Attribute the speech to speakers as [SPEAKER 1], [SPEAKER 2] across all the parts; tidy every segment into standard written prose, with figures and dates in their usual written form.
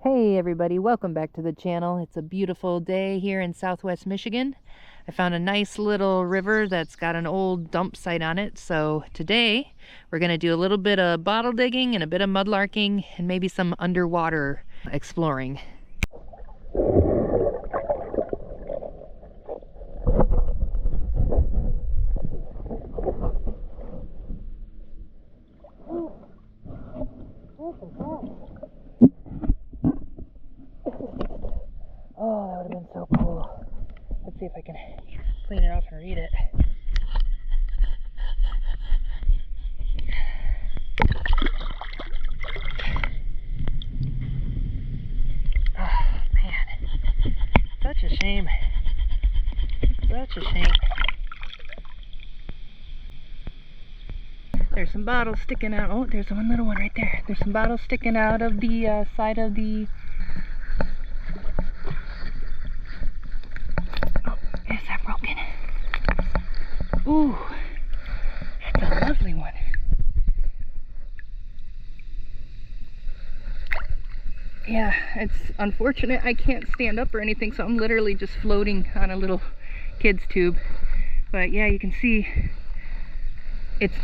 [SPEAKER 1] Hey everybody, welcome back to the channel. It's a beautiful day here in southwest Michigan. I found a nice little river that's got an old dump site on it. So today we're going to do a little bit of bottle digging and a bit of mudlarking and maybe some underwater exploring. Oh, that would have been so cool. Let's see if I can clean it off and read it. Oh, man. Such a shame. Such a shame. There's some bottles sticking out. Oh, there's one little one right there. There's some bottles sticking out of the side of the... Oh, is that broken? Ooh, that's a lovely one. Yeah, it's unfortunate I can't stand up or anything, so I'm literally just floating on a little kid's tube. But yeah, you can see it's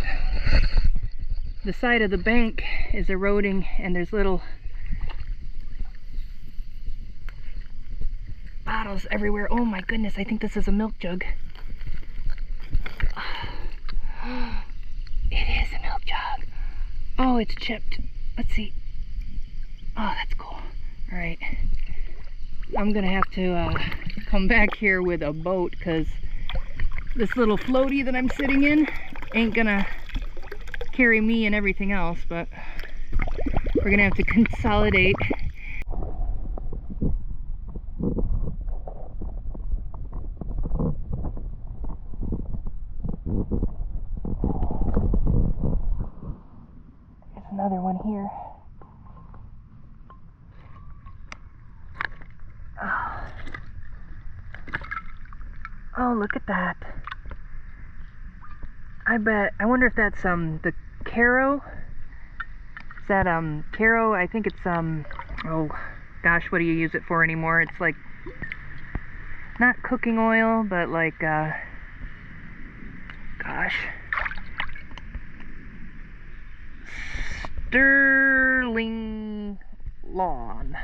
[SPEAKER 1] the side of the bank is eroding and there's little bottles everywhere. Oh my goodness, I think this is a milk jug. It is a milk jug. Oh, it's chipped. Let's see. Oh, that's cool. All right. I'm gonna have to come back here with a boat because this little floaty that I'm sitting in ain't gonna carry me and everything else, but we're gonna have to consolidate. There's another one here. Oh, look at that. I wonder if that's the Caro. Is that Caro? I think it's oh gosh, what do you use it for anymore? It's like not cooking oil, but like gosh. Sterling lawn.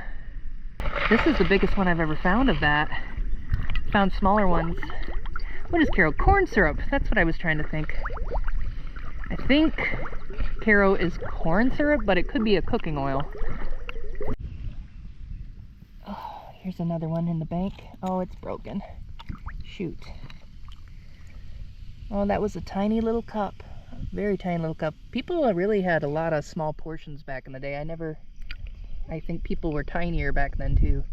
[SPEAKER 1] This is the biggest one I've ever found of that. Found smaller ones. What is Caro? Corn syrup. That's what I was trying to think. I think Caro is corn syrup, but it could be a cooking oil. Oh, here's another one in the bank. Oh, it's broken. Shoot. Oh, that was a tiny little cup. A very tiny little cup. People really had a lot of small portions back in the day. I think people were tinier back then too.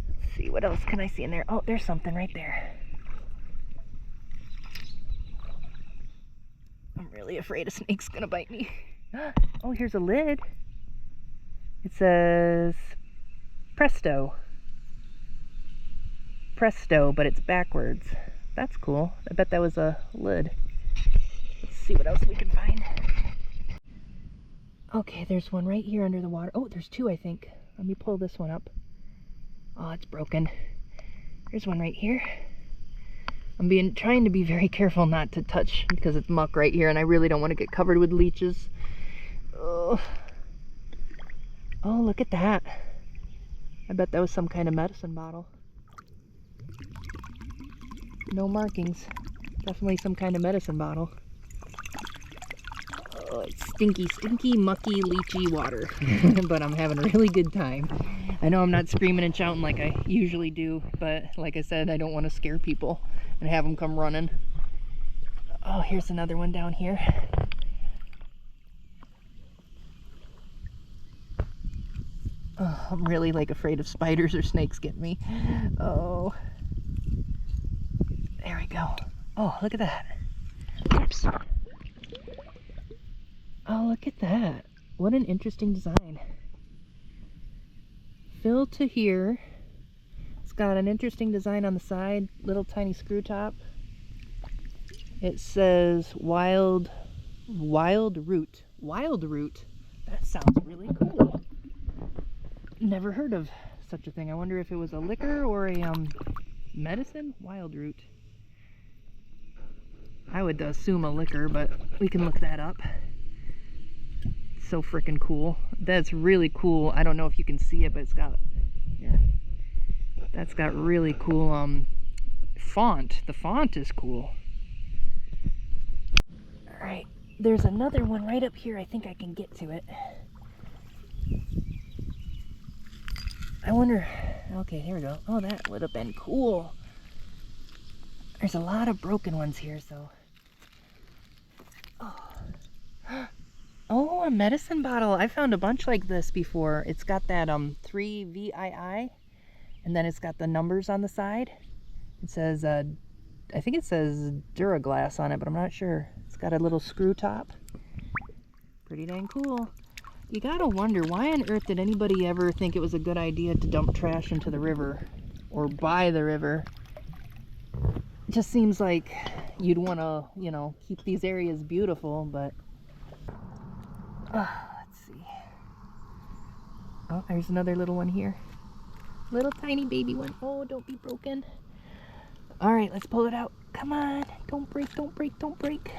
[SPEAKER 1] Let's see, what else can I see in there? Oh, there's something right there. I'm really afraid a snake's gonna bite me. Oh, here's a lid. It says Presto. Presto, but it's backwards. That's cool. I bet that was a lid. Let's see what else we can find. Okay, there's one right here under the water. Oh, there's two, I think. Let me pull this one up. Oh, it's broken. There's one right here. I'm trying to be very careful not to touch because it's muck right here and I really don't want to get covered with leeches. Oh, look at that. I bet that was some kind of medicine bottle. No markings. Definitely some kind of medicine bottle. Oh, it's stinky, stinky, mucky, leechy water. But I'm having a really good time. I know I'm not screaming and shouting like I usually do, but like I said, I don't want to scare people and have them come running. Oh, here's another one down here. Oh, I'm really like afraid of spiders or snakes getting me. Oh. There we go. Oh, look at that. Oops. Oh, look at that. What an interesting design. Fill to here. It's got an interesting design on the side, little tiny screw top. It says wild root. Wild root. That sounds really cool. never heard of such a thing. I wonder if it was a liquor or a medicine? Wild root. I would assume a liquor, but we can look that up. So freaking cool. That's really cool. I don't know if you can see it, but it's got, yeah, that's got really cool font. The font is cool. All right, there's another one right up here. I think I can get to it. I wonder, okay, here we go. Oh, that would have been cool. There's a lot of broken ones here, so. Oh. Oh, a medicine bottle. I found a bunch like this before. It's got that 3VII, and then it's got the numbers on the side. It says, I think it says Duraglass on it, but I'm not sure. It's got a little screw top. Pretty dang cool. You gotta wonder, why on earth did anybody ever think it was a good idea to dump trash into the river or by the river? It just seems like you'd want to, you know, keep these areas beautiful, but let's see. Oh, there's another little one here. Little tiny baby one. Oh, don't be broken. All right, let's pull it out. Come on. Don't break, don't break, don't break.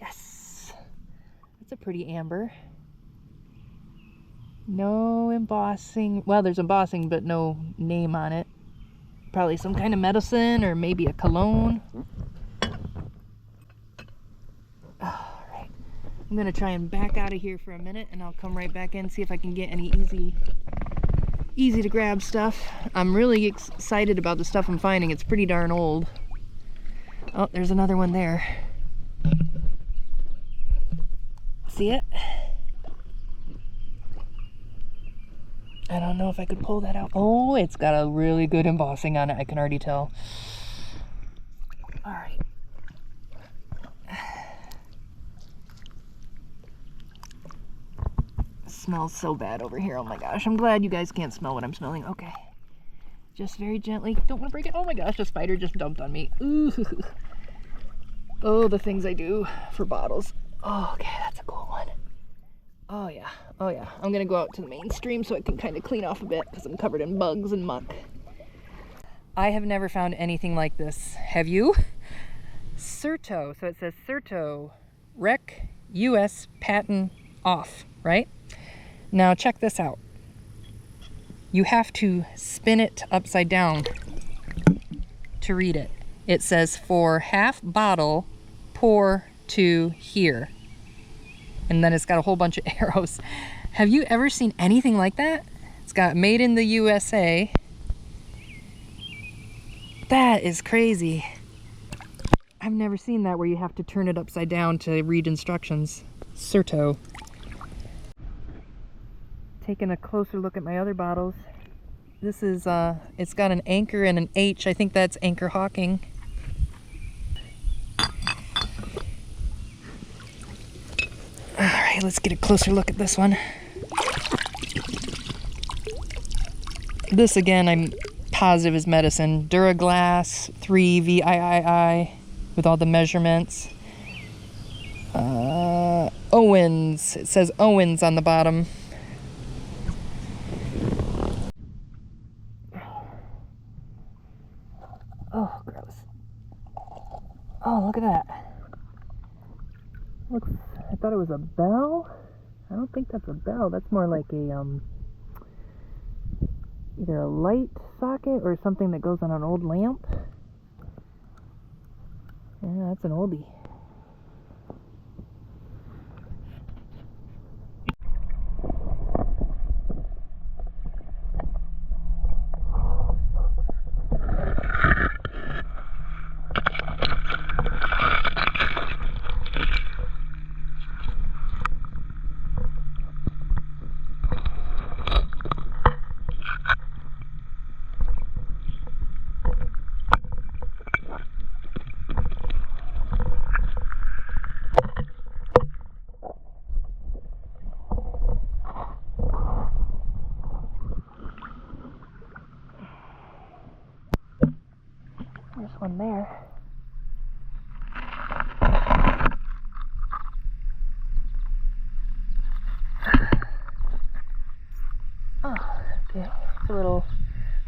[SPEAKER 1] Yes. That's a pretty amber. No embossing. Well, there's embossing, but no name on it. Probably some kind of medicine or maybe a cologne. All right. I'm going to try and back out of here for a minute, and I'll come right back in, see if I can get any easy to grab stuff. I'm really excited about the stuff I'm finding. It's pretty darn old. Oh, there's another one there. See it? I don't know if I could pull that out. Oh, it's got a really good embossing on it. I can already tell. All right. It smells so bad over here. Oh my gosh. I'm glad you guys can't smell what I'm smelling. Okay. Just very gently. Don't want to break it. Oh my gosh, a spider just dumped on me. Ooh. Oh, the things I do for bottles. Oh, okay, that's a cool one. Oh yeah, oh yeah. I'm gonna go out to the main stream so I can kind of clean off a bit because I'm covered in bugs and muck. I have never found anything like this. Have you? Certo. So it says Certo Rec US Patent Off, right? Now check this out. You have to spin it upside down to read it. It says for half bottle, pour to here. And then it's got a whole bunch of arrows. Have you ever seen anything like that? It's got made in the USA. That is crazy. I've never seen that where you have to turn it upside down to read instructions. Certo. Taking a closer look at my other bottles. This is, it's got an anchor and an H. I think that's Anchor Hawking. Alright, let's get a closer look at this one. This again, I'm positive is medicine. Duraglass 3VII with all the measurements. Owens. It says Owens on the bottom. Oh, gross. Oh, look at that. Looks, I thought it was a bell. I don't think that's a bell. That's more like a, either a light socket or something that goes on an old lamp. Yeah, that's an oldie. There's one there. It's a little,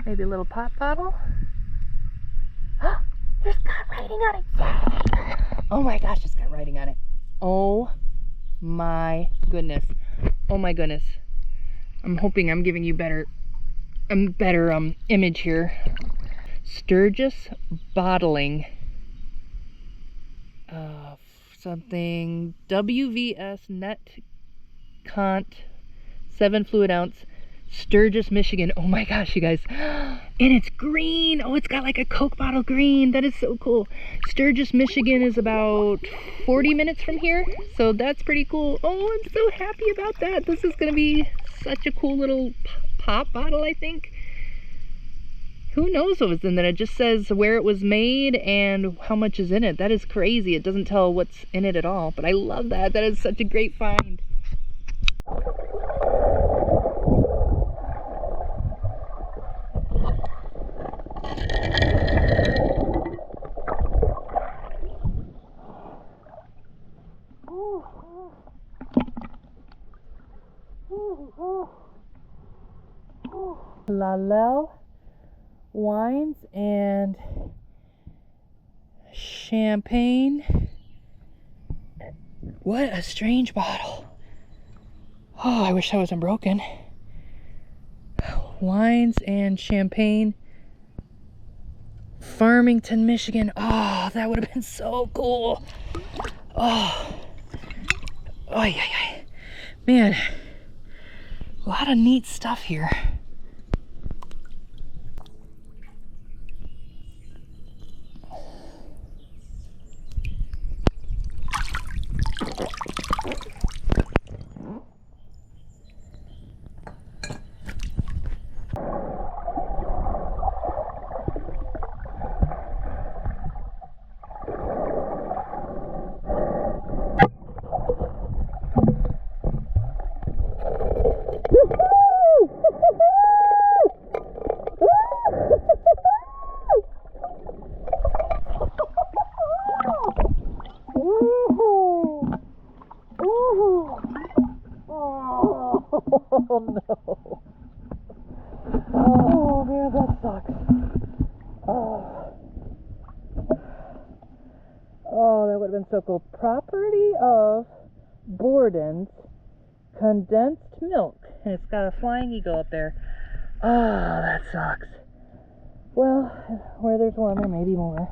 [SPEAKER 1] maybe a little pop bottle. There's got writing on it. Oh my gosh, it's got writing on it. Oh my goodness. Oh my goodness. I'm hoping I'm giving you better image here. Sturgis bottling. Something WVS net cont 7 fluid ounce. Sturgis, Michigan. Oh my gosh, you guys. And it's green. Oh, it's got like a Coke bottle green. That is so cool. Sturgis, Michigan is about 40 minutes from here. So that's pretty cool. Oh, I'm so happy about that. This is going to be such a cool little pop bottle, I think. Who knows what was in there? It just says where it was made and how much is in it. That is crazy. It doesn't tell what's in it at all. But I love that. That is such a great find. Lalel wines and champagne. What a strange bottle. Oh, I wish that wasn't broken. Wines and champagne. Farmington, Michigan. Oh, that would have been so cool. Oh. Oh, yeah. Man, a lot of neat stuff here. Oh no. Oh man, that sucks. Oh, that would have been so cool. Property of Borden's condensed milk. And it's got a flying eagle up there. Oh, that sucks. Well, where there's one, there may be more.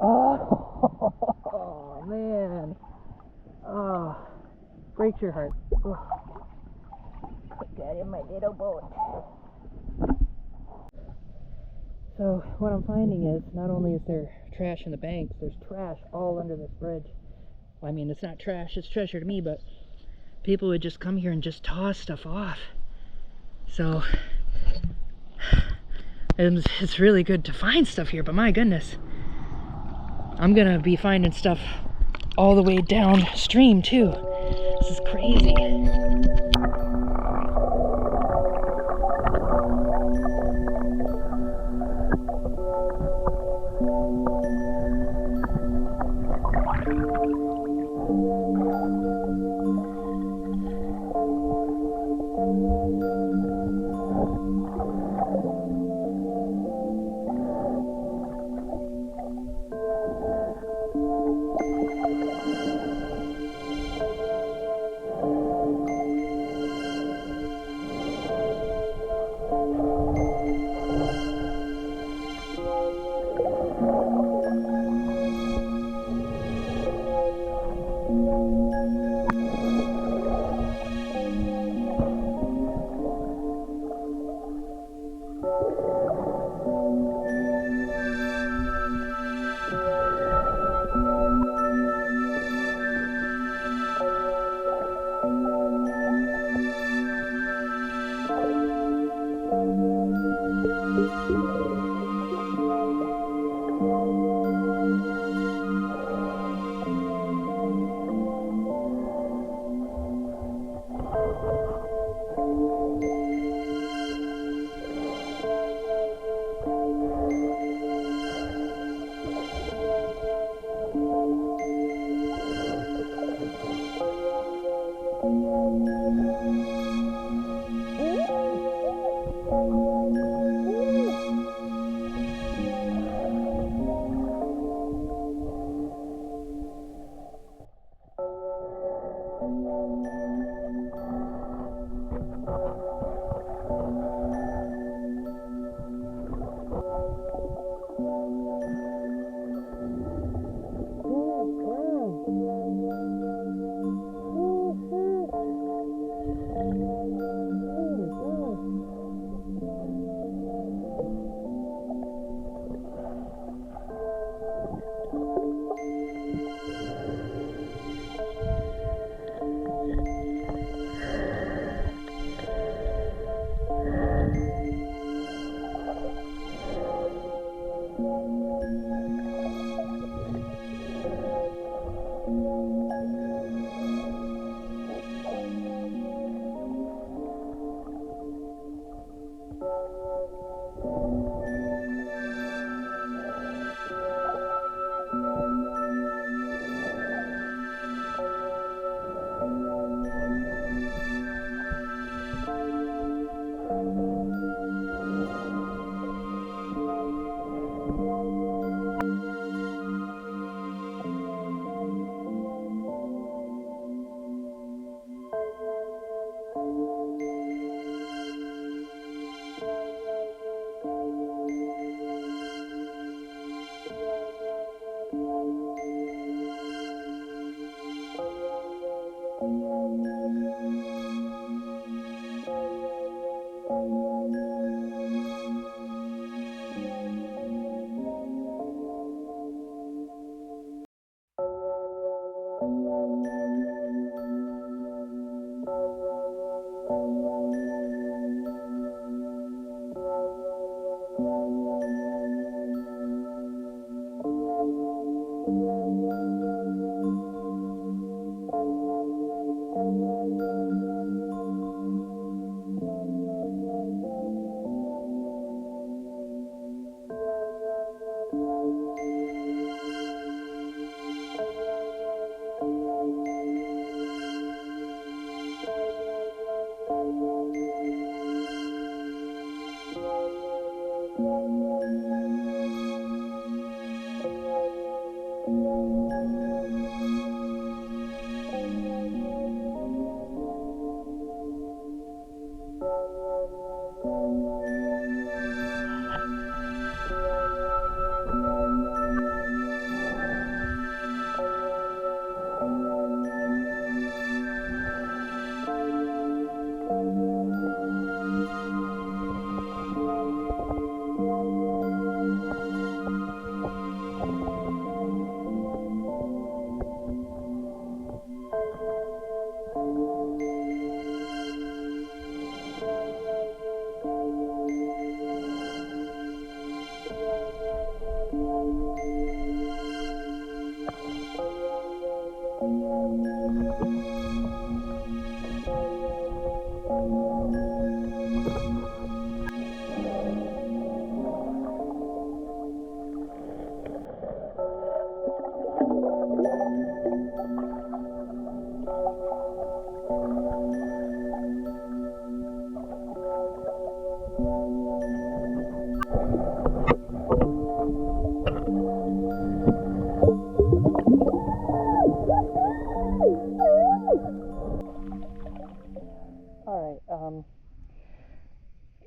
[SPEAKER 1] Oh, man. Oh, breaks your heart. Oh. Put that in my little boat. So what I'm finding is not only is there trash in the banks, there's trash all under this bridge. Well, I mean, it's not trash, it's treasure to me, but people would just come here and just toss stuff off. So it's really good to find stuff here, but my goodness, I'm gonna be finding stuff all the way downstream too. This is crazy.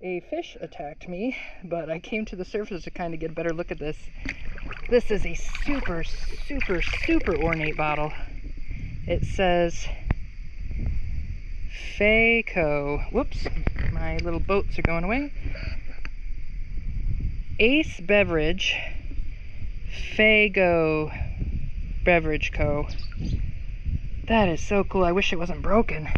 [SPEAKER 1] a fish attacked me, but I came to the surface to kind of get a better look at this. This is a super, super, super ornate bottle. It says Faco. Whoops, my little boats are going away. Ace Beverage, Fago Beverage Co. That is so cool. I wish it wasn't broken.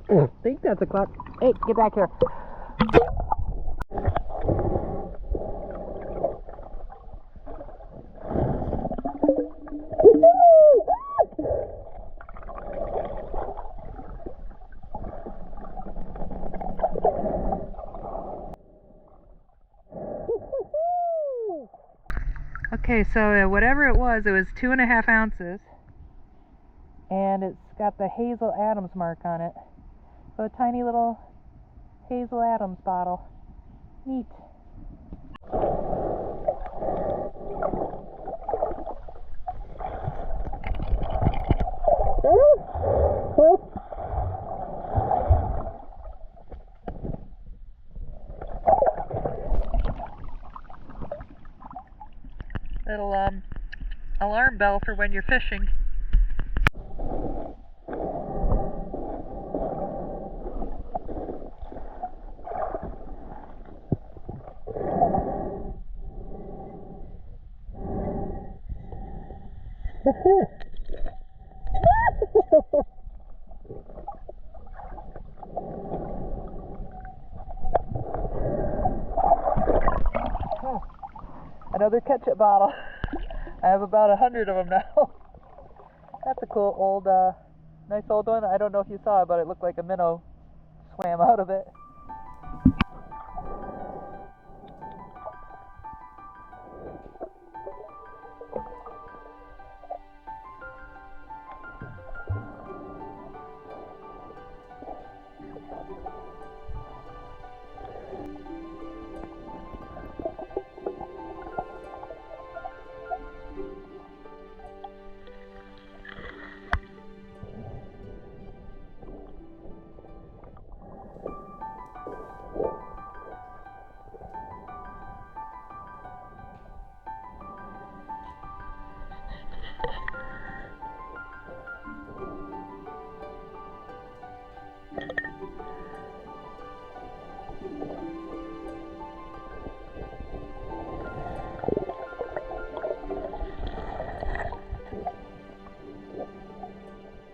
[SPEAKER 1] I think that's a clock. Hey, get back here. Okay, so whatever it was 2.5 ounces, and it's got the Hazel Adams mark on it. So a tiny little Hazel Adams bottle. Neat. Little alarm bell for when you're fishing. Another ketchup bottle. I have about 100 of them now. That's a cool old, nice old one. I don't know if you saw it, but it looked like a minnow swam out of it.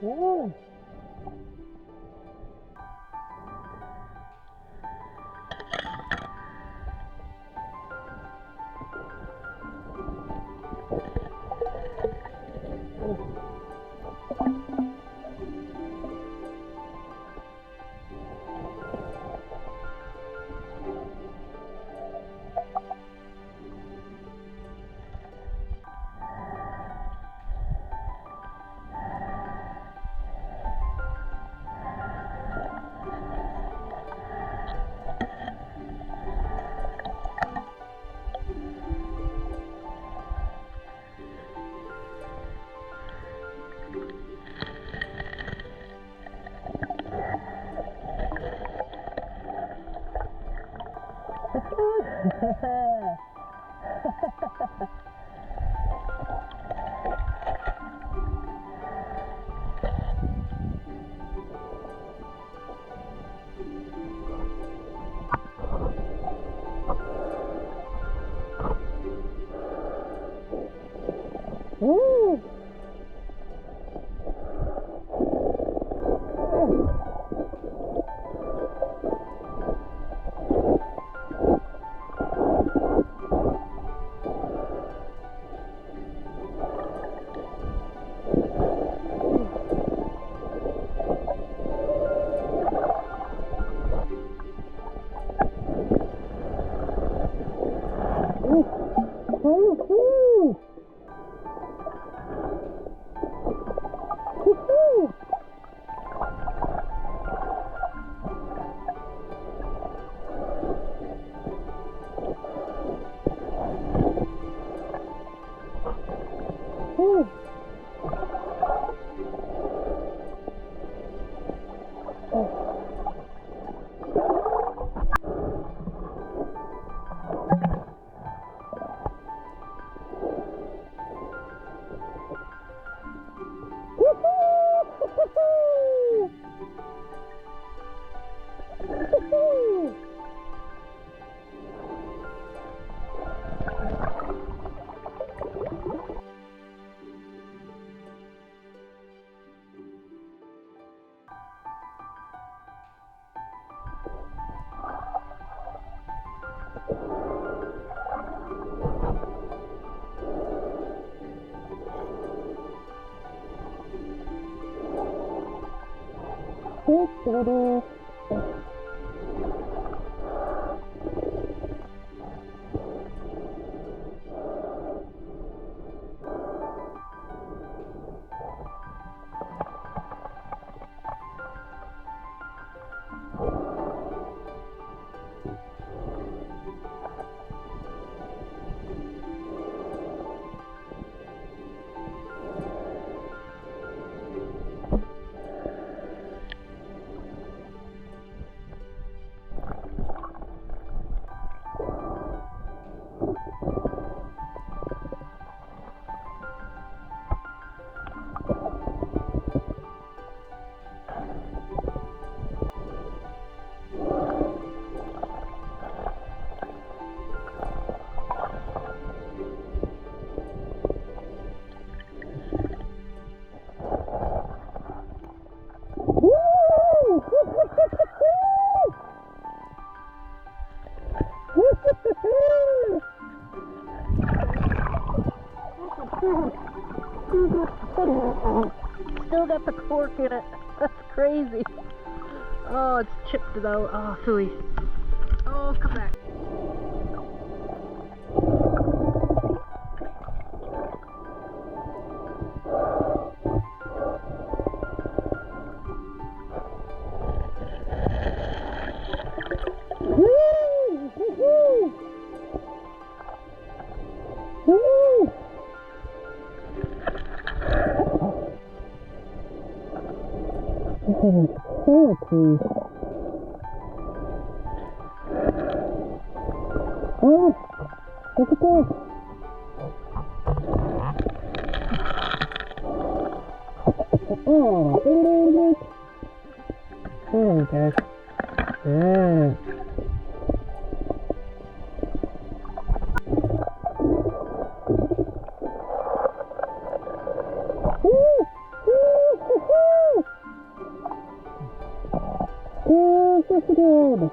[SPEAKER 1] Ooh. Woo! Still got the cork in it. That's crazy. Oh, it's chipped though. Oh, phooey. Oh, come back. Oh, look at that. Oh, okay. Yeah. Oh, yes it is.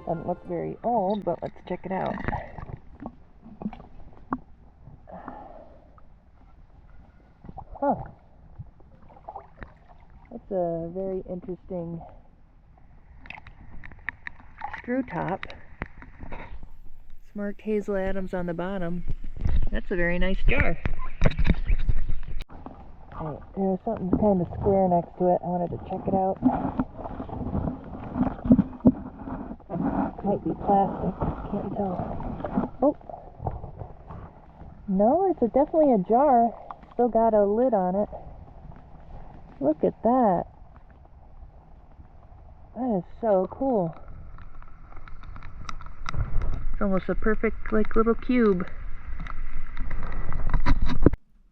[SPEAKER 1] Doesn't look very old, but let's check it out. Huh. That's a very interesting screw top. It's marked Hazel Adams on the bottom. That's a very nice jar. Alright, there's something kind of square next to it. I wanted to check it out. Might be plastic, can't tell. Oh! No, it's definitely a jar. Still got a lid on it. Look at that. That is so cool. It's almost a perfect, like, little cube.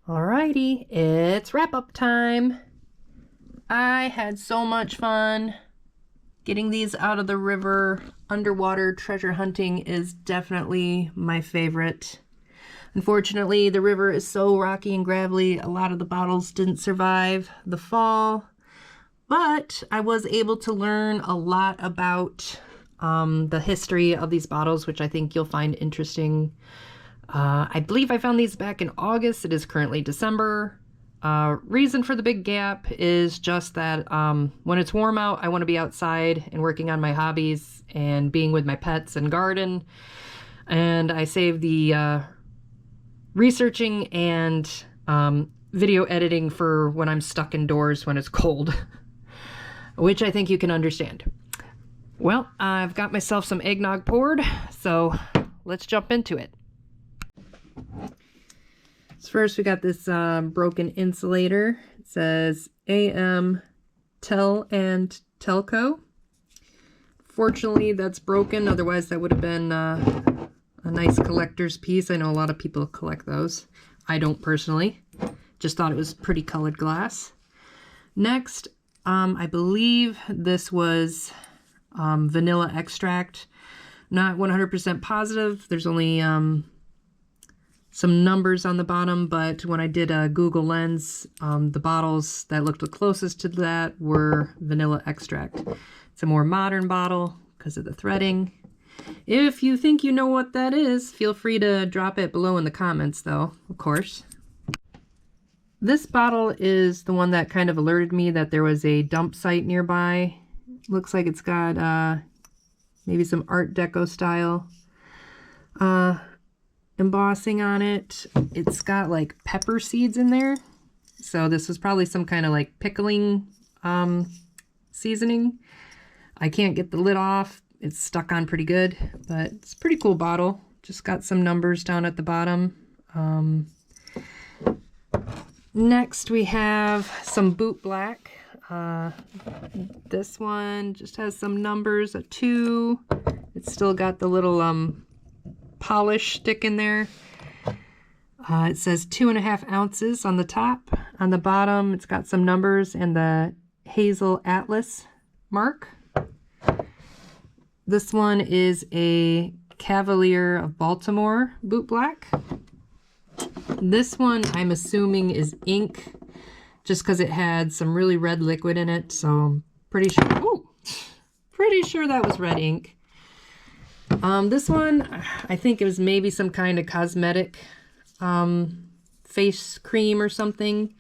[SPEAKER 1] Alrighty, it's wrap-up time. I had so much fun. Getting these out of the river. Underwater treasure hunting is definitely my favorite. Unfortunately, the river is so rocky and gravelly, a lot of the bottles didn't survive the fall, but I was able to learn a lot about the history of these bottles, which I think you'll find interesting. I believe I found these back in August. It is currently December. Reason for the big gap is just that when it's warm out, I want to be outside and working on my hobbies and being with my pets and garden. And I save the researching and video editing for when I'm stuck indoors when it's cold, which I think you can understand. Well, I've got myself some eggnog poured, so let's jump into it. So first we got this broken insulator. It says AM Tel and Telco. Fortunately, that's broken, otherwise that would have been a nice collector's piece. I know a lot of people collect those. I don't personally. Just thought it was pretty colored glass. Next, I believe this was vanilla extract. Not 100% positive. There's only some numbers on the bottom, but when I did a Google Lens, the bottles that looked the closest to that were vanilla extract. It's a more modern bottle because of the threading. If you think you know what that is, feel free to drop it below in the comments though, of course. This bottle is the one that kind of alerted me that there was a dump site nearby. Looks like it's got maybe some Art Deco style embossing on it. It's got like pepper seeds in there. So this was probably some kind of like pickling seasoning. I can't get the lid off. It's stuck on pretty good, but it's a pretty cool bottle. Just got some numbers down at the bottom. Next we have some Boot Black. This one just has some numbers, a 2. It's still got the little polish stick in there. It says 2.5 ounces on the top. On the bottom, it's got some numbers and the Hazel Atlas mark. This one is a Cavalier of Baltimore Boot Black. This one I'm assuming is ink, just because it had some really red liquid in it, so I'm pretty sure, pretty sure that was red ink. This one, I think it was maybe some kind of cosmetic face cream or something.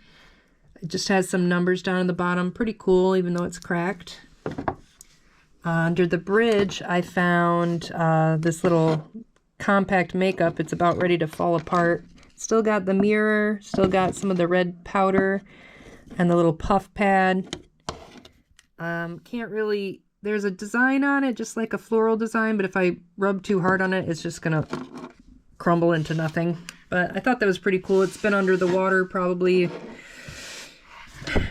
[SPEAKER 1] It just has some numbers down at the bottom. Pretty cool, even though it's cracked. Under the bridge, I found this little compact makeup. It's about ready to fall apart. Still got the mirror, still got some of the red powder and the little puff pad. Can't really, there's a design on it, just like a floral design, but if I rub too hard on it, it's just gonna crumble into nothing. But I thought that was pretty cool. It's been under the water probably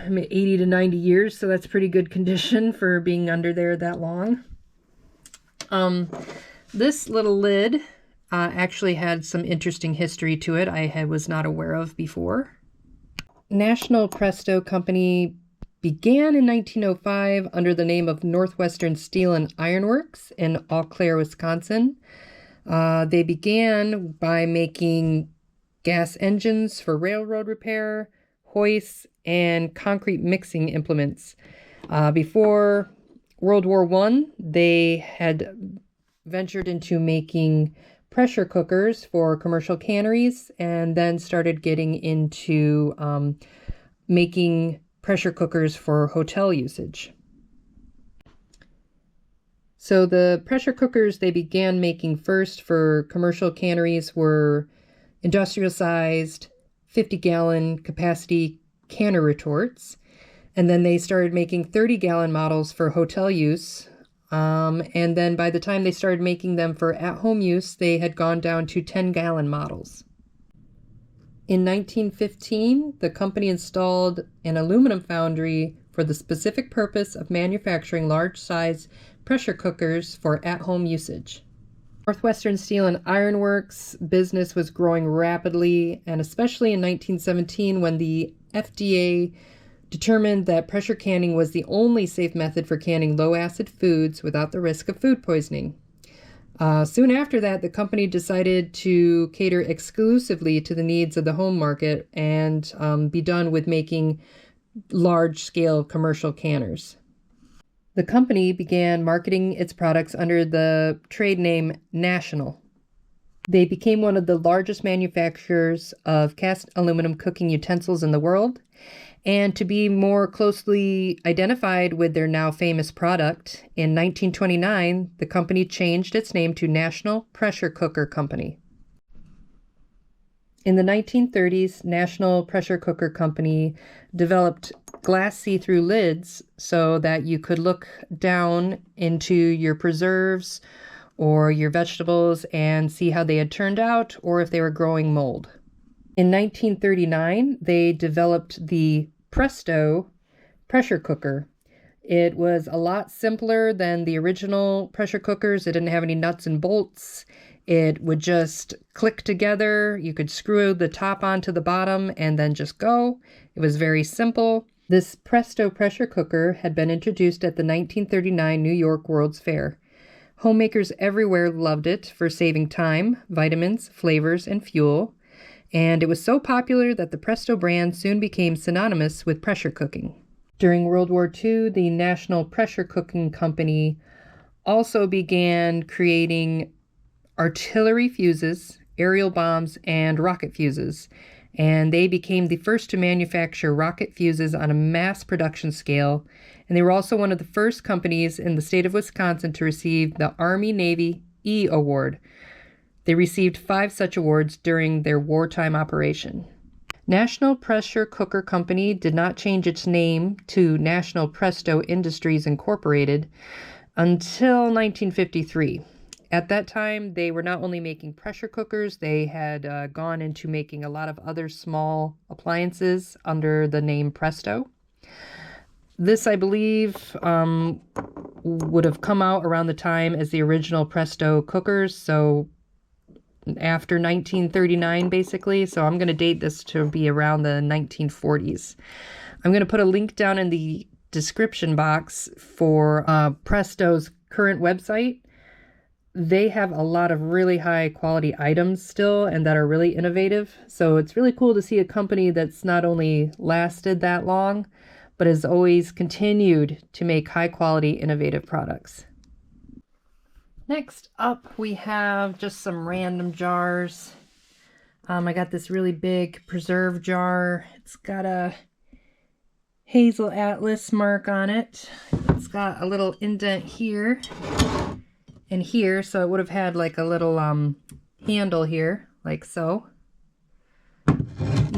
[SPEAKER 1] 80 to 90 years, so that's pretty good condition for being under there that long. This little lid actually had some interesting history to it I was not aware of before. National Presto Company began in 1905 under the name of Northwestern Steel and Iron Works in Eau Claire, Wisconsin. They began by making gas engines for railroad repair, hoists, and concrete mixing implements. Before World War I, they had ventured into making pressure cookers for commercial canneries, and then started getting into making pressure cookers for hotel usage. So the pressure cookers they began making first for commercial canneries were industrial-sized 50-gallon capacity canner retorts, and then they started making 30-gallon models for hotel use. And then by the time they started making them for at-home use, they had gone down to 10-gallon models. In 1915, the company installed an aluminum foundry for the specific purpose of manufacturing large-size pressure cookers for at-home usage. Northwestern Steel and Iron Works business was growing rapidly, and especially in 1917 when the FDA determined that pressure canning was the only safe method for canning low-acid foods without the risk of food poisoning. Soon after that, the company decided to cater exclusively to the needs of the home market and be done with making large-scale commercial canners. The company began marketing its products under the trade name National. They became one of the largest manufacturers of cast aluminum cooking utensils in the world, and to be more closely identified with their now famous product, in 1929, the company changed its name to National Pressure Cooker Company. In the 1930s, National Pressure Cooker Company developed glass see-through lids so that you could look down into your preserves or your vegetables and see how they had turned out or if they were growing mold. In 1939, they developed the Presto pressure cooker. It was a lot simpler than the original pressure cookers. It didn't have any nuts and bolts. It would just click together. You could screw the top onto the bottom and then just go. It was very simple. This Presto pressure cooker had been introduced at the 1939 New York World's Fair. Homemakers everywhere loved it for saving time, vitamins, flavors, and fuel. And it was so popular that the Presto brand soon became synonymous with pressure cooking. During World War II, the National Pressure Cooking Company also began creating artillery fuses, aerial bombs, and rocket fuses. And they became the first to manufacture rocket fuses on a mass production scale. And they were also one of the first companies in the state of Wisconsin to receive the Army-Navy E Award. They received 5 such awards during their wartime operation. National Pressure Cooker Company did not change its name to National Presto Industries Incorporated until 1953. At that time, they were not only making pressure cookers, they had gone into making a lot of other small appliances under the name Presto. This, I believe, would have come out around the time as the original Presto cookers, so after 1939, basically. So I'm going to date this to be around the 1940s. I'm going to put a link down in the description box for Presto's current website. They have a lot of really high quality items still and that are really innovative. So it's really cool to see a company that's not only lasted that long, but has always continued to make high quality innovative products. Next up, we have just some random jars. I got this really big preserve jar. It's got a Hazel Atlas mark on it. It's got a little indent here and here, so it would have had like a little handle here, like so.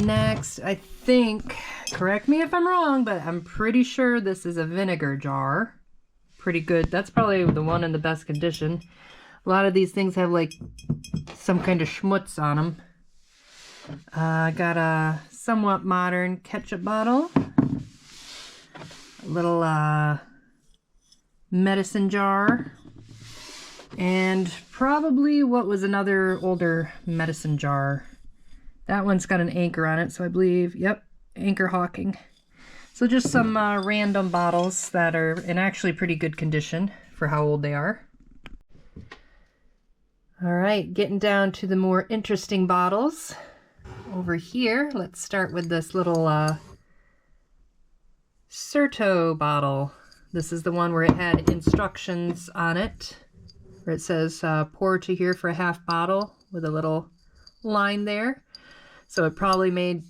[SPEAKER 1] Next, I think, correct me if I'm wrong, but I'm pretty sure this is a vinegar jar. Pretty good. That's probably the one in the best condition. A lot of these things have like some kind of schmutz on them. I got a somewhat modern ketchup bottle. A little medicine jar. And probably what was another older medicine jar. That one's got an anchor on it, so I believe, yep, Anchor Hawking. So just some random bottles that are in actually pretty good condition for how old they are. All right, getting down to the more interesting bottles. Over here, let's start with this little Certo bottle. This is the one where it had instructions on it, where it says pour to here for a half bottle with a little line there. So it probably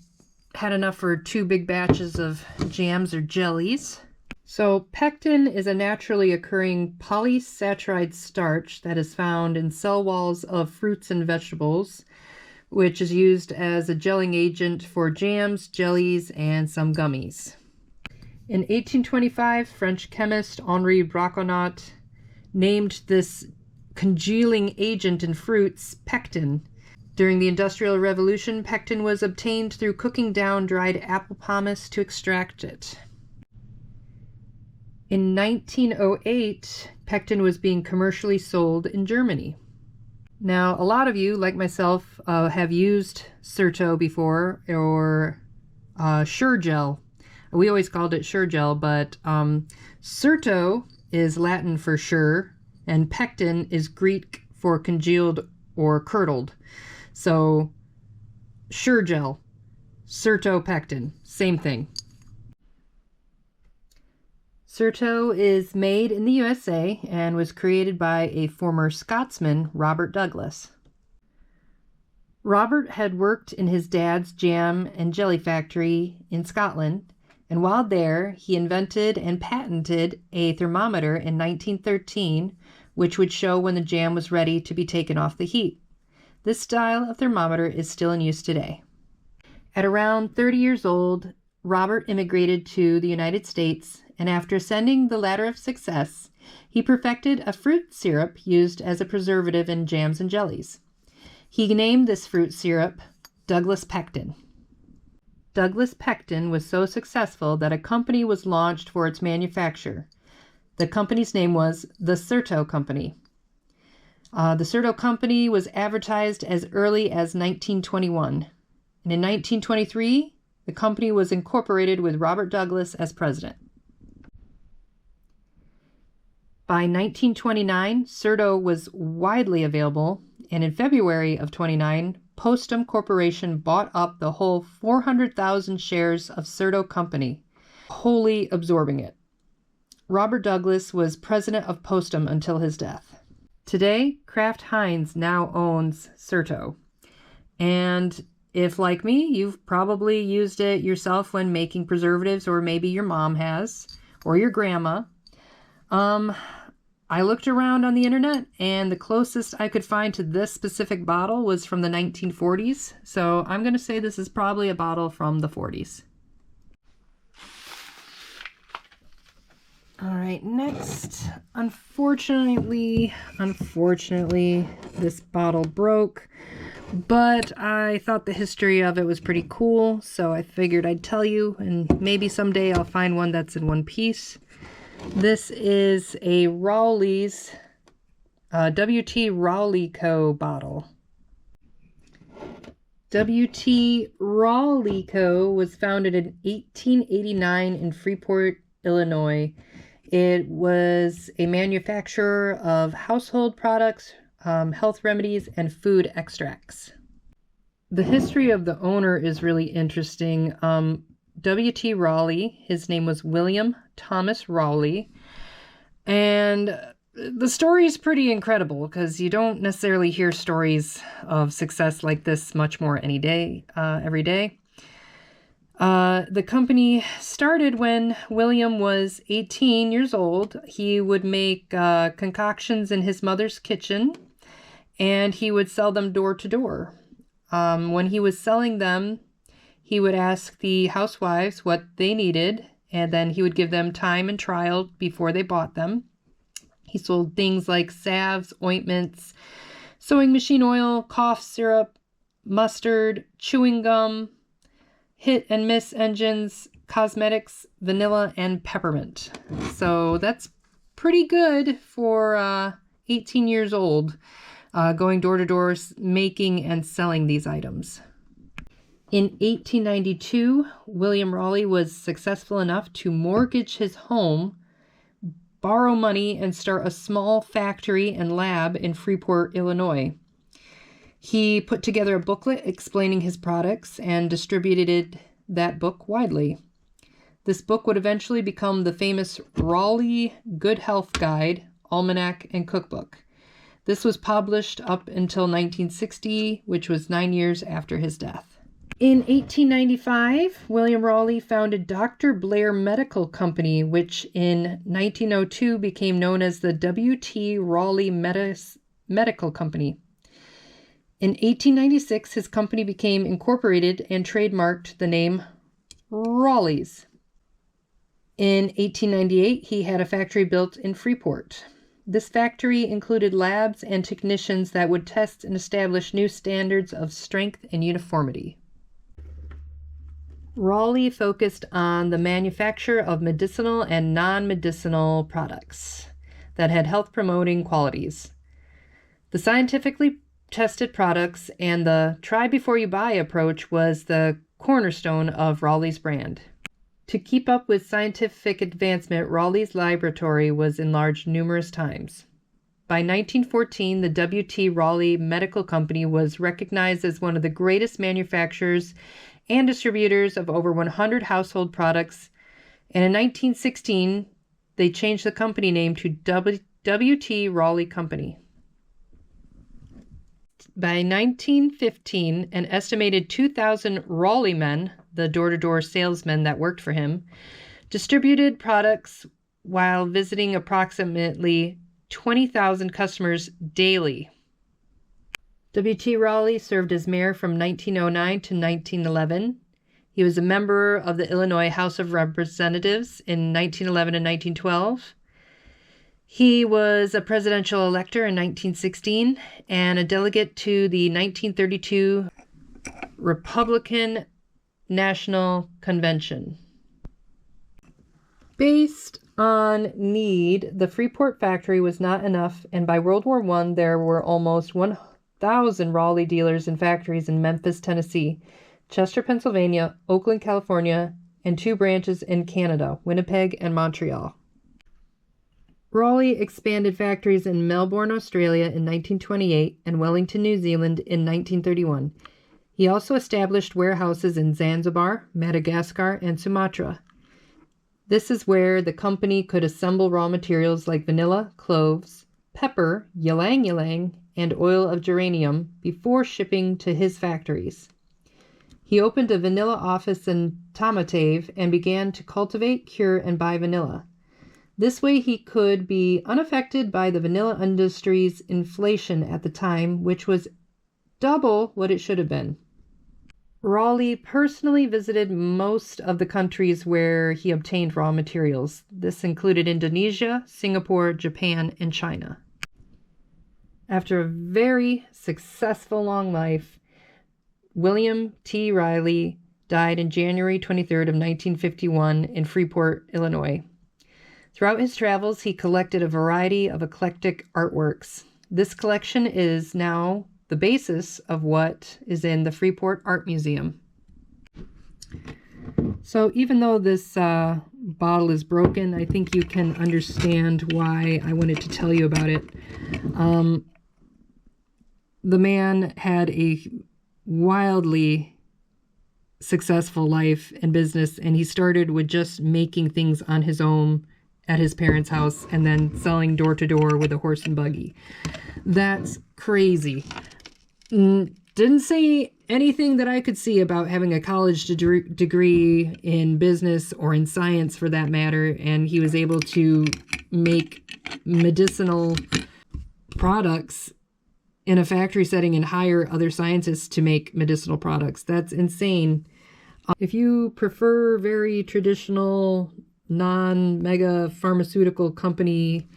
[SPEAKER 1] had enough for 2 big batches of jams or jellies. So pectin is a naturally occurring polysaccharide starch that is found in cell walls of fruits and vegetables, which is used as a gelling agent for jams, jellies, and some gummies. In 1825, French chemist Henri Braconnot named this congealing agent in fruits pectin. During the Industrial Revolution, pectin was obtained through cooking down dried apple pomace to extract it. In 1908, pectin was being commercially sold in Germany. Now, a lot of you, like myself, have used Certo before, or Sure Gel. We always called it Sure Gel, but Certo is Latin for sure, and pectin is Greek for congealed or curdled. So, Sure Gel, Certo pectin, same thing. Certo is made in the USA and was created by a former Scotsman, Robert Douglas. Robert had worked in his dad's jam and jelly factory in Scotland, and while there, he invented and patented a thermometer in 1913, which would show when the jam was ready to be taken off the heat. This style of thermometer is still in use today. At around 30 years old, Robert immigrated to the United States, and after ascending the ladder of success, he perfected a fruit syrup used as a preservative in jams and jellies. He named this fruit syrup Douglas Pectin. Douglas Pectin was so successful that a company was launched for its manufacture. The company's name was the Certo Company. The Certo Company was advertised as early as 1921. And in 1923, the company was incorporated with Robert Douglas as president. By 1929, Certo was widely available, and in February of 29, Postum Corporation bought up the whole 400,000 shares of Certo Company, wholly absorbing it. Robert Douglas was president of Postum until his death. Today, Kraft Heinz now owns Certo, and if, like me, you've probably used it yourself when making preservatives, or maybe your mom has, or your grandma. I looked around on the internet, and the closest I could find to this specific bottle was from the 1940s, so I'm going to say this is probably a bottle from the 40s. All right, next, unfortunately, this bottle broke, but I thought the history of it was pretty cool, so I figured I'd tell you, and maybe someday I'll find one that's in one piece. This is a Rowley's W.T. Rowley Co. bottle. W.T. Rowley Co. was founded in 1889 in Freeport, Illinois. It was a manufacturer of household products, health remedies, and food extracts. The history of the owner is really interesting. W.T. Rowley, his name was William Thomas Rowley, and the story is pretty incredible because you don't necessarily hear stories of success like this much more every day. The company started when William was 18 years old. He would make concoctions in his mother's kitchen, and he would sell them door to door. When he was selling them, he would ask the housewives what they needed, and then he would give them time and trial before they bought them. He sold things like salves, ointments, sewing machine oil, cough syrup, mustard, chewing gum, hit and miss engines, cosmetics, vanilla, and peppermint. So that's pretty good for 18 years old, going door to door, making and selling these items. In 1892, William Rowley was successful enough to mortgage his home, borrow money, and start a small factory and lab in Freeport, Illinois. He put together a booklet explaining his products and distributed that book widely. This book would eventually become the famous Rowley Good Health Guide, Almanac, and Cookbook. This was published up until 1960, which was 9 years after his death. In 1895, William Rowley founded Dr. Blair Medical Company, which in 1902 became known as the W.T. Rowley Medical Company. In 1896, his company became incorporated and trademarked the name Rowley's. In 1898, he had a factory built in Freeport. This factory included labs and technicians that would test and establish new standards of strength and uniformity. Rowley focused on the manufacture of medicinal and non-medicinal products that had health-promoting qualities. The scientifically tested products, and the try before you buy approach was the cornerstone of Raleigh's brand. To keep up with scientific advancement, Raleigh's laboratory was enlarged numerous times. By 1914, the W.T. Raleigh Medical Company was recognized as one of the greatest manufacturers and distributors of over 100 household products, and in 1916, they changed the company name to W.T. Raleigh Company. By 1915, an estimated 2,000 Raleigh men, the door-to-door salesmen that worked for him, distributed products while visiting approximately 20,000 customers daily. W.T. Raleigh served as mayor from 1909 to 1911. He was a member of the Illinois House of Representatives in 1911 and 1912. He was a presidential elector in 1916 and a delegate to the 1932 Republican National Convention. Based on need, the Freeport factory was not enough, and by World War I, there were almost 1,000 Raleigh dealers and factories in Memphis, Tennessee, Chester, Pennsylvania, Oakland, California, and 2 branches in Canada, Winnipeg and Montreal. Raleigh expanded factories in Melbourne, Australia in 1928 and Wellington, New Zealand in 1931. He also established warehouses in Zanzibar, Madagascar, and Sumatra. This is where the company could assemble raw materials like vanilla, cloves, pepper, ylang-ylang, and oil of geranium before shipping to his factories. He opened a vanilla office in Tamatave and began to cultivate, cure, and buy vanilla. This way he could be unaffected by the vanilla industry's inflation at the time, which was double what it should have been. Raleigh personally visited most of the countries where he obtained raw materials. This included Indonesia, Singapore, Japan, and China. After a very successful long life, William T. Raleigh died on January 23rd of 1951 in Freeport, Illinois. Throughout his travels, he collected a variety of eclectic artworks. This collection is now the basis of what is in the Freeport Art Museum. So even though this bottle is broken, I think you can understand why I wanted to tell you about it. The man had a wildly successful life and business, and he started with just making things on his own at his parents' house and then selling door to door with a horse and buggy. That's crazy. Didn't say anything that I could see about having a college degree in business or in science for that matter, and he was able to make medicinal products in a factory setting and hire other scientists to make medicinal products. That's insane. If you prefer very traditional, non-mega pharmaceutical company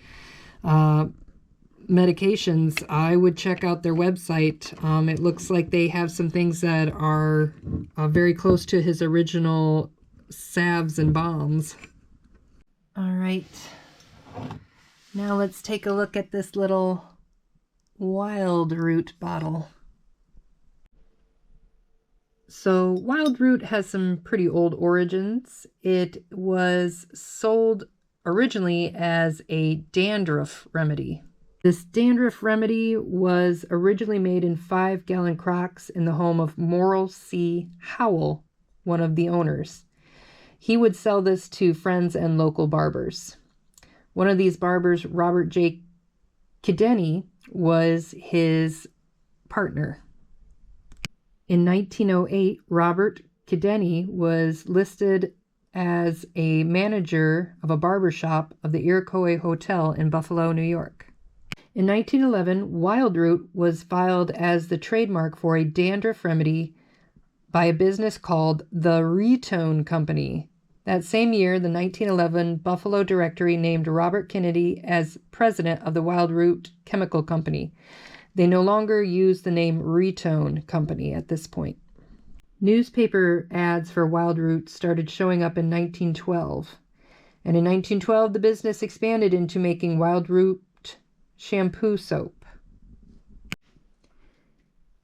[SPEAKER 1] medications, I would check out their website. It looks like they have some things that are very close to his original salves and bombs. All right, now let's take a look at this little wild root bottle. So wild root has some pretty old origins. It was sold originally as a dandruff remedy. This dandruff remedy was originally made in 5-gallon crocks in the home of Morrill C. Howell, one of the owners. He would sell this to friends and local barbers. One of these barbers, Robert J. Kidney, was his partner. In 1908, Robert Kidney was listed as a manager of a barber shop of the Iroquois Hotel in Buffalo, New York. In 1911, wild root was filed as the trademark for a dandruff remedy by a business called the Retone Company. That same year, the 1911 Buffalo Directory named Robert Kennedy as president of the Wild Root Chemical Company. They no longer use the name Retone Company at this point. Newspaper ads for wild root started showing up in 1912. And in 1912, the business expanded into making wild root shampoo soap.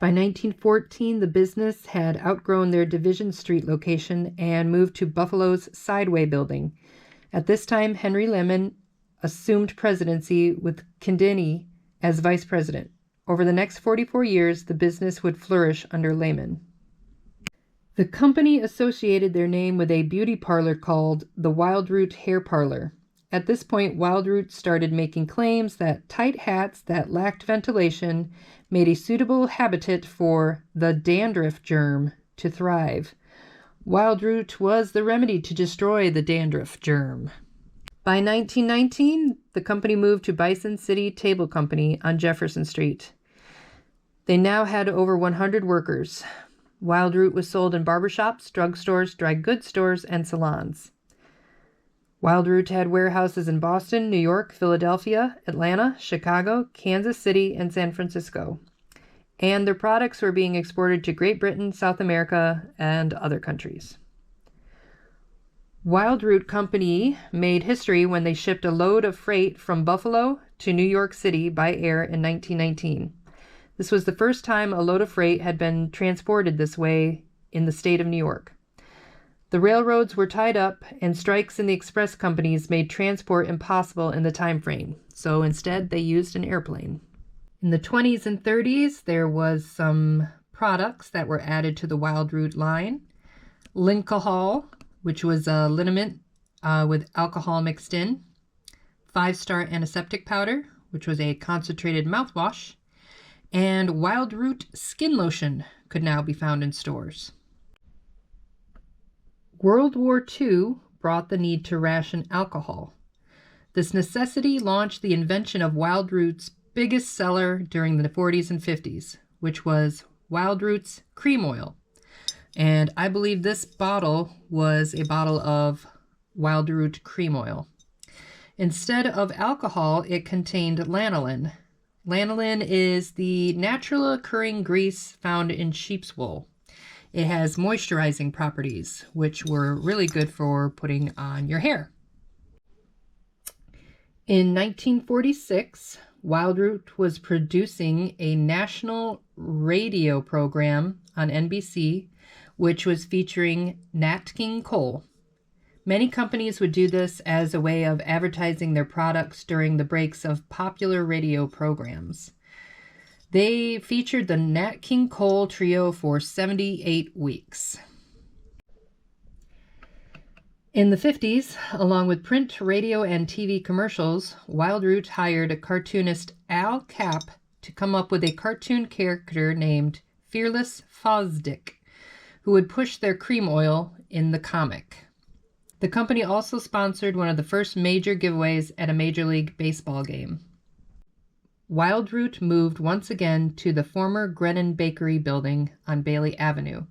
[SPEAKER 1] By 1914, the business had outgrown their Division Street location and moved to Buffalo's Sideway building. At this time, Henry Lehman assumed presidency with Kendini as vice president. Over the next 44 years, the business would flourish under Lehman. The company associated their name with a beauty parlor called the Wild Root Hair Parlor. At this point, Wild Root started making claims that tight hats that lacked ventilation made a suitable habitat for the dandruff germ to thrive. Wild Root was the remedy to destroy the dandruff germ. By 1919, the company moved to Bison City Table Company on Jefferson Street. They now had over 100 workers. Wild Root was sold in barbershops, drugstores, dry goods stores, and salons. Wild Root had warehouses in Boston, New York, Philadelphia, Atlanta, Chicago, Kansas City, and San Francisco. And their products were being exported to Great Britain, South America, and other countries. Wild Root Company made history when they shipped a load of freight from Buffalo to New York City by air in 1919. This was the first time a load of freight had been transported this way in the state of New York. The railroads were tied up, and strikes in the express companies made transport impossible in the time frame, so instead they used an airplane. In the 20s and 30s, there was some products that were added to the Wild Root line. Lincahol, which was a liniment with alcohol mixed in. 5-Star Antiseptic Powder, which was a concentrated mouthwash. And Wild Root Skin Lotion could now be found in stores. World War II brought the need to ration alcohol. This necessity launched the invention of Wild Root's biggest seller during the 40s and 50s, which was Wild Root's cream oil. And I believe this bottle was a bottle of Wild Root cream oil. Instead of alcohol, it contained lanolin. Lanolin is the natural occurring grease found in sheep's wool. It has moisturizing properties, which were really good for putting on your hair. In 1946, Wild Root was producing a national radio program on NBC, which was featuring Nat King Cole. Many companies would do this as a way of advertising their products during the breaks of popular radio programs. They featured the Nat King Cole trio for 78 weeks. In the 50s, along with print, radio, and TV commercials, Wild Root hired a cartoonist Al Capp to come up with a cartoon character named Fearless Fosdick, who would push their cream oil in the comic. The company also sponsored one of the first major giveaways at a Major League Baseball game. Wild Root moved once again to the former Grennan Bakery building on Bailey Avenue.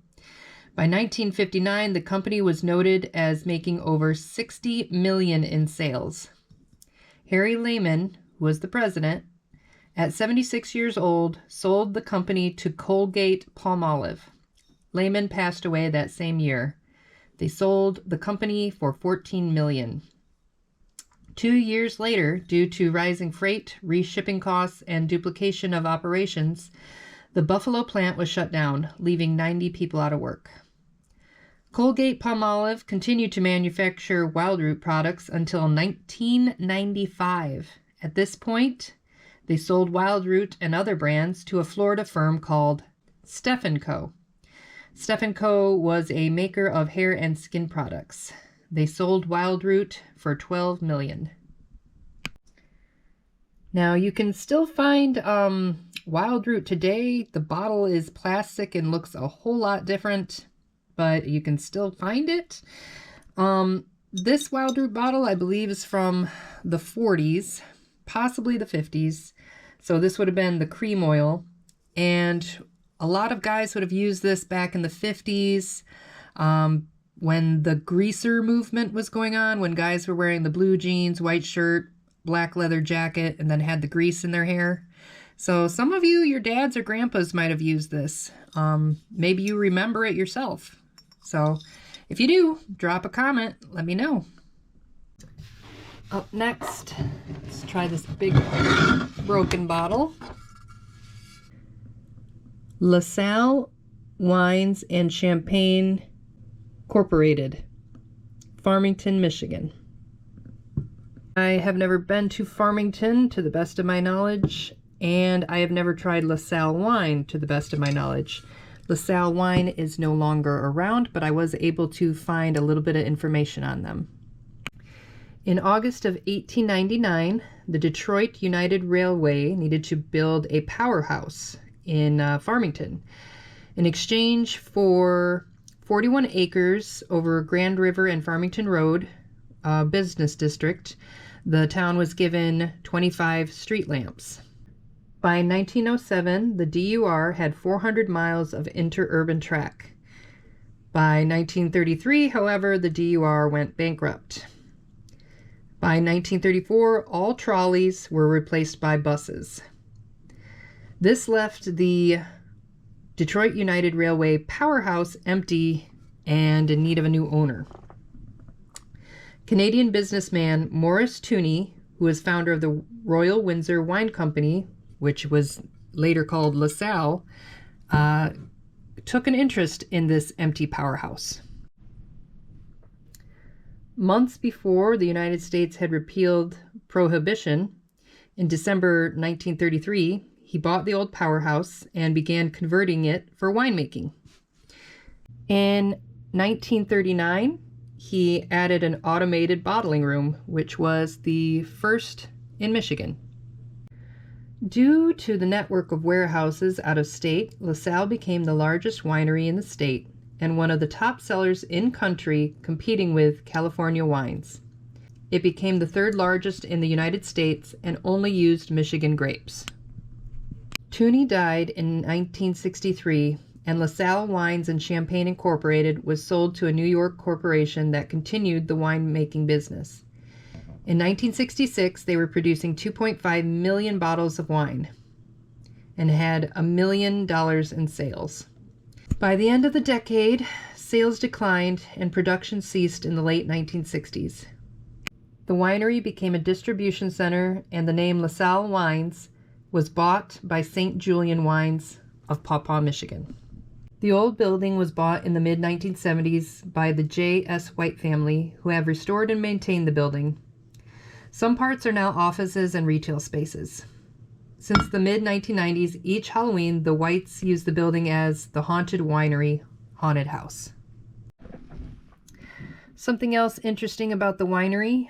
[SPEAKER 1] By 1959, the company was noted as making over $60 million in sales. Harry Lehman, who was the president, at 76 years old, sold the company to Colgate-Palmolive. Lehman passed away that same year. They sold the company for $14 million. 2 years later, due to rising freight, reshipping costs, and duplication of operations, the Buffalo plant was shut down, leaving 90 people out of work. Colgate-Palmolive continued to manufacture Wild Root products until 1995. At this point, they sold Wild Root and other brands to a Florida firm called Steff & Co. Steff & Co. was a maker of hair and skin products. They sold Wild Root for $12 million. Now, you can still find Wild Root today. The bottle is plastic and looks a whole lot different, but you can still find it. This Wild Root bottle, I believe, is from the 40s, possibly the 50s. So this would have been the cream oil. And a lot of guys would have used this back in the 50s when the greaser movement was going on, when guys were wearing the blue jeans, white shirt, black leather jacket, and then had the grease in their hair. So some of you, your dads or grandpas might have used this. Maybe you remember it yourself. So if you do, drop a comment. Let me know. Up next, let's try this big broken bottle. LaSalle Wines and Champagne Incorporated, Farmington, Michigan. I have never been to Farmington, to the best of my knowledge, and I have never tried LaSalle wine, to the best of my knowledge. LaSalle wine is no longer around, but I was able to find a little bit of information on them. In August of 1899, the Detroit United Railway needed to build a powerhouse in Farmington. In exchange for 41 acres over Grand River and Farmington Road business district, the town was given 25 street lamps. By 1907, the DUR had 400 miles of interurban track. By 1933, however, the DUR went bankrupt. By 1934, all trolleys were replaced by buses. This left the Detroit United Railway powerhouse empty and in need of a new owner. Canadian businessman Morris Tooney, who was founder of the Royal Windsor Wine Company, which was later called LaSalle, took an interest in this empty powerhouse. Months before the United States had repealed prohibition, in December 1933, he bought the old powerhouse and began converting it for winemaking. In 1939, he added an automated bottling room, which was the first in Michigan. Due to the network of warehouses out of state, LaSalle became the largest winery in the state and one of the top sellers in country, competing with California wines. It became the third largest in the United States and only used Michigan grapes. Tooney died in 1963, and LaSalle Wines and Champagne Incorporated was sold to a New York corporation that continued the winemaking business. In 1966, they were producing 2.5 million bottles of wine and had $1 million in sales. By the end of the decade, sales declined and production ceased in the late 1960s. The winery became a distribution center, and the name LaSalle Wines was bought by St. Julian Wines of Paw Paw, Michigan. The old building was bought in the mid-1970s by the J.S. White family, who have restored and maintained the building. Some parts are now offices and retail spaces. Since the mid-1990s, each Halloween, the Whites use the building as the Haunted Winery Haunted House. Something else interesting about the winery,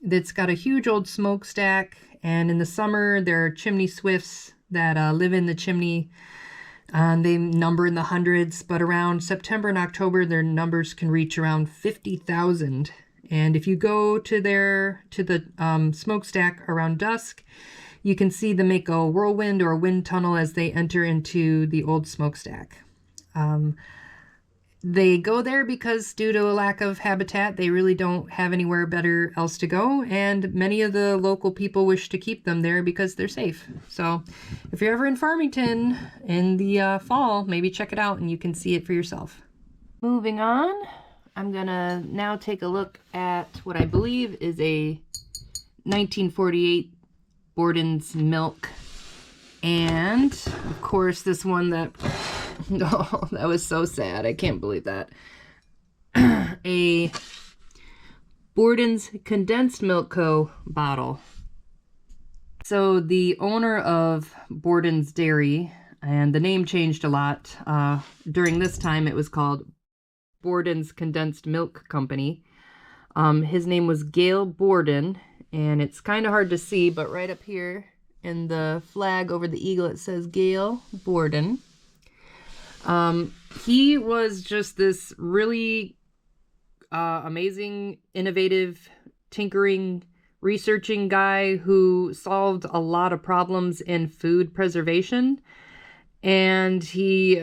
[SPEAKER 1] it's got a huge old smokestack, and in the summer there are chimney swifts that live in the chimney. They number in the hundreds, but around September and October, their numbers can reach around 50,000. And if you go to the smokestack around dusk, you can see them make a whirlwind or a wind tunnel as they enter into the old smokestack. They go there because due to a lack of habitat, they really don't have anywhere better else to go, and many of the local people wish to keep them there because they're safe. So if you're ever in Farmington in the fall, maybe check it out and you can see it for yourself. Moving on, I'm gonna now take a look at what I believe is a 1948 Borden's milk, and of course this one that oh, that was so sad. I can't believe that. A Borden's Condensed Milk Co. bottle. So the owner of Borden's Dairy, and the name changed a lot. During this time it was called Borden's Condensed Milk Company. His name was Gale Borden, and it's kind of hard to see, but right up here in the flag over the eagle it says Gale Borden. He was just this really amazing, innovative, tinkering, researching guy who solved a lot of problems in food preservation. And he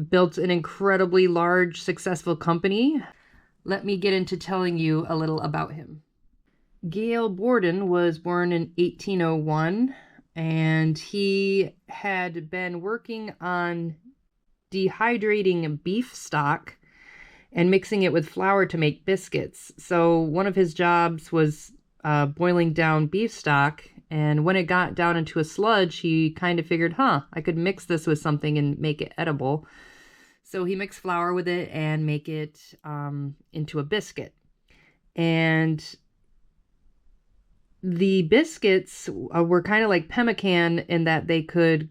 [SPEAKER 1] built an incredibly large, successful company. Let me get into telling you a little about him. Gale Borden was born in 1801, and he had been working on dehydrating beef stock and mixing it with flour to make biscuits. So one of his jobs was boiling down beef stock And when it got down into a sludge, he kind of figured, I could mix this with something and make it edible. So he mixed flour with it and make it into a biscuit. And the biscuits were kind of like pemmican in that they could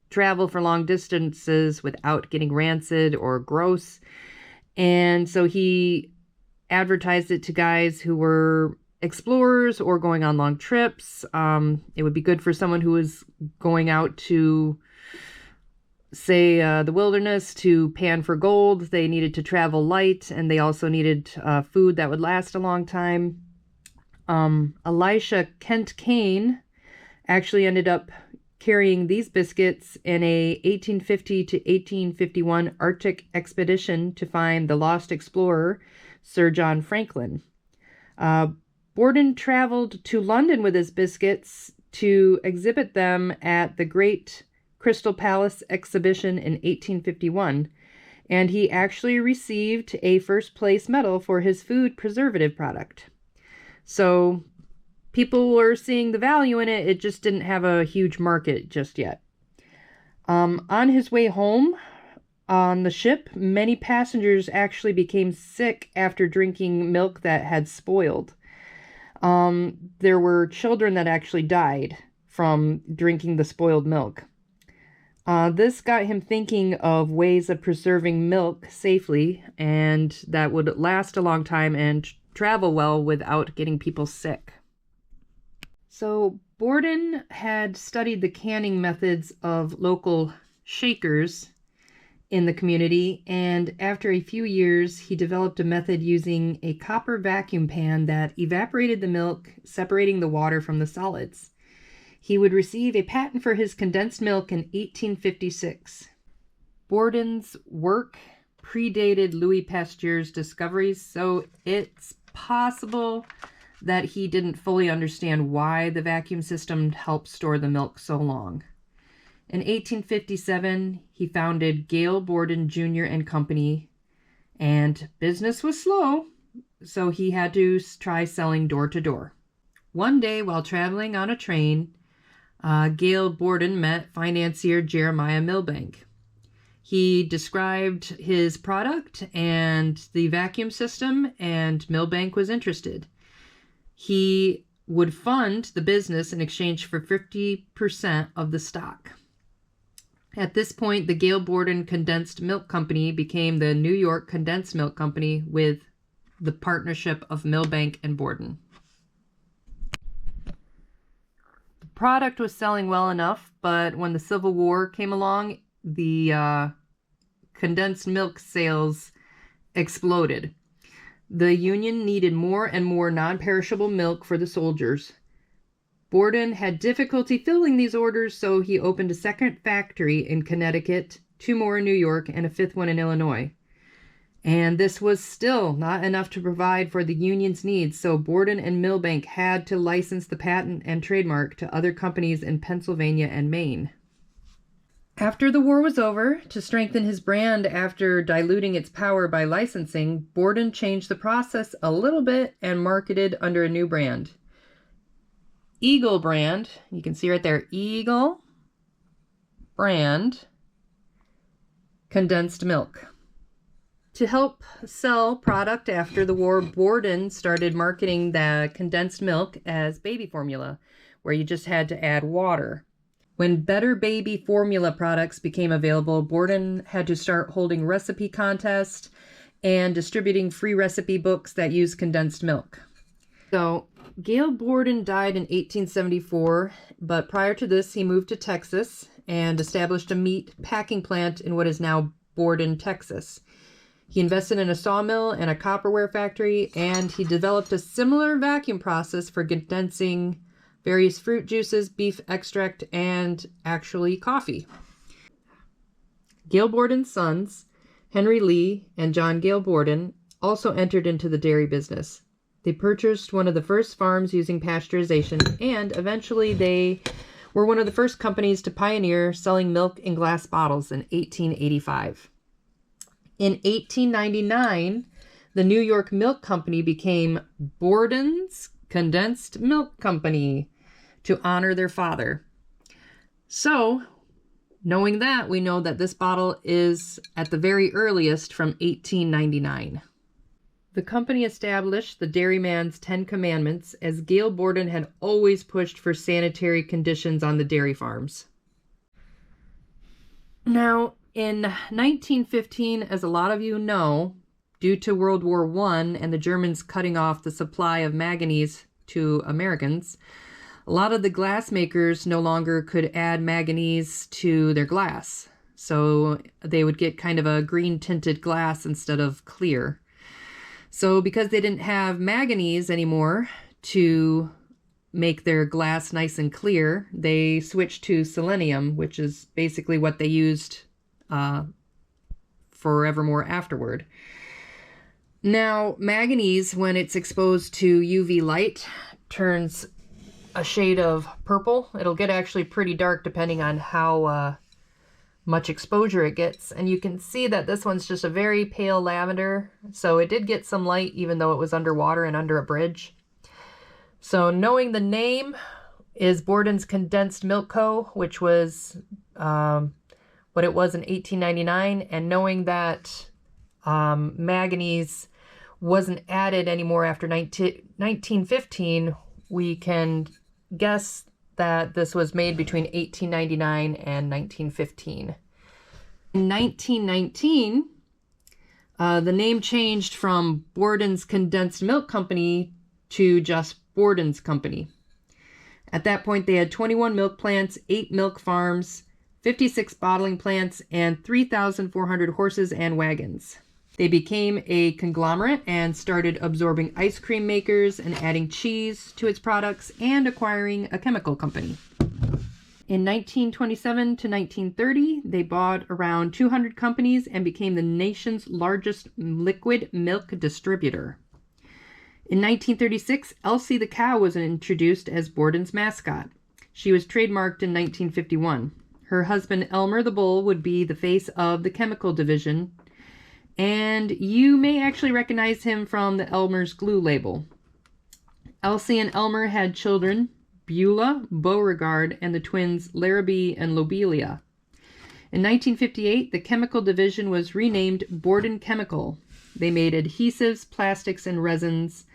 [SPEAKER 1] travel for long distances without getting rancid or gross. And so he advertised it to guys who were explorers or going on long trips. It would be good for someone who was going out to, say, the wilderness to pan for gold. They needed to travel light, and they also needed food that would last a long time. Elisha Kent Kane actually ended up carrying these biscuits in a 1850 to 1851 Arctic expedition to find the lost explorer, Sir John Franklin. Borden traveled to London with his biscuits to exhibit them at the Great Crystal Palace exhibition in 1851, and he actually received a first-place medal for his food preservative product. So people were seeing the value in it. It just didn't have a huge market just yet. On his way home on the ship, many passengers actually became sick after drinking milk that had spoiled. There were children that actually died from drinking the spoiled milk. This got him thinking of ways of preserving milk safely and that would last a long time and travel well without getting people sick. So Borden had studied the canning methods of local shakers in the community, and after a few years, he developed a method using a copper vacuum pan that evaporated the milk, separating the water from the solids. He would receive a patent for his condensed milk in 1856. Borden's work predated Louis Pasteur's discoveries, so it's possible that he didn't fully understand why the vacuum system helped store the milk so long. In 1857, he founded Gale Borden Jr. and Company, and business was slow, so he had to try selling door to door. One day, while traveling on a train, Gale Borden met financier Jeremiah Milbank. He described his product and the vacuum system, and Milbank was interested. He would fund the business in exchange for 50% of the stock. At this point, the Gale Borden Condensed Milk Company became the New York Condensed Milk Company with the partnership of Milbank and Borden. The product was selling well enough, but when the Civil War came along, the condensed milk sales exploded. The Union needed more and more non-perishable milk for the soldiers. Borden had difficulty filling these orders, so he opened a second factory in Connecticut, 2 more in New York, and a 5th one in Illinois. And this was still not enough to provide for the Union's needs, so Borden and Milbank had to license the patent and trademark to other companies in Pennsylvania and Maine. After the war was over, to strengthen his brand after diluting its power by licensing, Borden changed the process a little bit and marketed under a new brand. Eagle brand, you can see right there, Eagle brand condensed milk. To help sell product after the war, Borden started marketing the condensed milk as baby formula, where you just had to add water. When better baby formula products became available, Borden had to start holding recipe contests and distributing free recipe books that used condensed milk. So Gale Borden died in 1874, but prior to this, he moved to Texas and established a meat packing plant in what is now Borden, Texas. He invested in a sawmill and a copperware factory, and he developed a similar vacuum process for condensing various fruit juices, beef extract, and actually coffee. Gale Borden's sons, Henry Lee and John Gale Borden, also entered into the dairy business. They purchased one of the first farms using pasteurization, and eventually they were one of the first companies to pioneer selling milk in glass bottles in 1885. In 1899, the New York Milk Company became Borden's Condensed Milk Company to honor their father. So, knowing that, we know that this bottle is at the very earliest from 1899. The company established the Dairyman's 10 Commandments as Gail Borden had always pushed for sanitary conditions on the dairy farms. Now, in 1915, as a lot of you know, due to World War I and the Germans cutting off the supply of manganese to Americans, a lot of the glass makers no longer could add manganese to their glass. So they would get kind of a green tinted glass instead of clear. So because they didn't have manganese anymore to make their glass nice and clear, they switched to selenium, which is basically what they used forevermore afterward. Now, manganese, when it's exposed to UV light, turns a shade of purple. It'll get actually pretty dark depending on how much exposure it gets. And you can see that this one's just a very pale lavender. So it did get some light even though it was underwater and under a bridge. So knowing the name is Borden's Condensed Milk Co., which was what it was in 1899. And knowing that manganese wasn't added anymore after 1915, we can guess that this was made between 1899 and 1915. In 1919, the name changed from Borden's Condensed Milk Company to just Borden's Company. At that point, they had 21 milk plants, 8 milk farms, 56 bottling plants, and 3,400 horses and wagons. They became a conglomerate and started absorbing ice cream makers and adding cheese to its products and acquiring a chemical company. In 1927 to 1930, they bought around 200 companies and became the nation's largest liquid milk distributor. In 1936, Elsie the cow was introduced as Borden's mascot. She was trademarked in 1951. Her husband, Elmer the bull, would be the face of the chemical division, and you may actually recognize him from the Elmer's Glue label. Elsie and Elmer had children, Beulah, Beauregard, and the twins Larrabee and Lobelia. In 1958, the chemical division was renamed Borden Chemical. They made adhesives, plastics, and resins,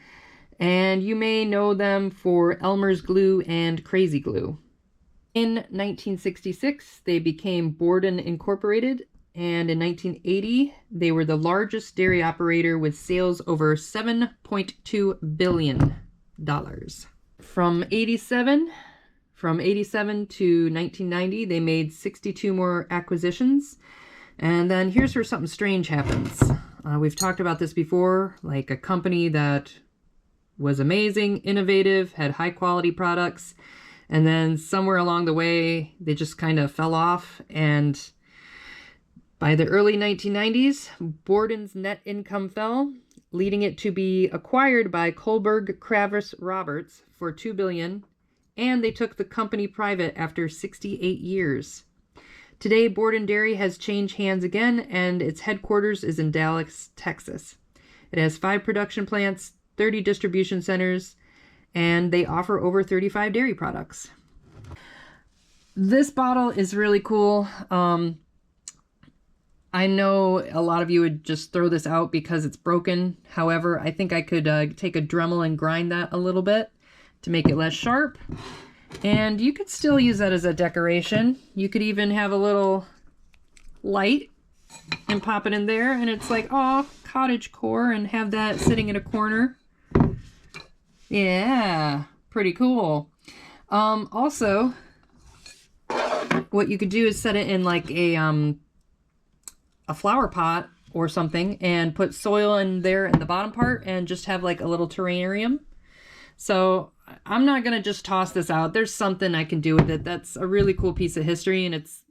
[SPEAKER 1] and you may know them for Elmer's Glue and Crazy Glue. In 1966, they became Borden Incorporated, and in 1980, they were the largest dairy operator with sales over $7.2 billion. From 87 to 1990, they made 62 more acquisitions. And then here's where something strange happens. We've talked about this before, like a company that was amazing, innovative, had high quality products, and then somewhere along the way, they just kind of fell off. And by the early 1990s, Borden's net income fell, leading it to be acquired by Kohlberg Kravis Roberts for $2 billion, and they took the company private after 68 years. Today, Borden Dairy has changed hands again, and its headquarters is in Dallas, Texas. It has 5 production plants, 30 distribution centers, and they offer over 35 dairy products. This bottle is really cool. I know a lot of you would just throw this out because it's broken. However, I think I could take a Dremel and grind that a little bit to make it less sharp. And you could still use that as a decoration. You could even have a little light and pop it in there, and it's like, oh, cottagecore, and have that sitting in a corner. Yeah, pretty cool. Also, what you could do is set it in like a flower pot or something and put soil in there in the bottom part and just have like a little terrarium. So I'm not going to just toss this out. There's something I can do with it. That's a really cool piece of history, and it's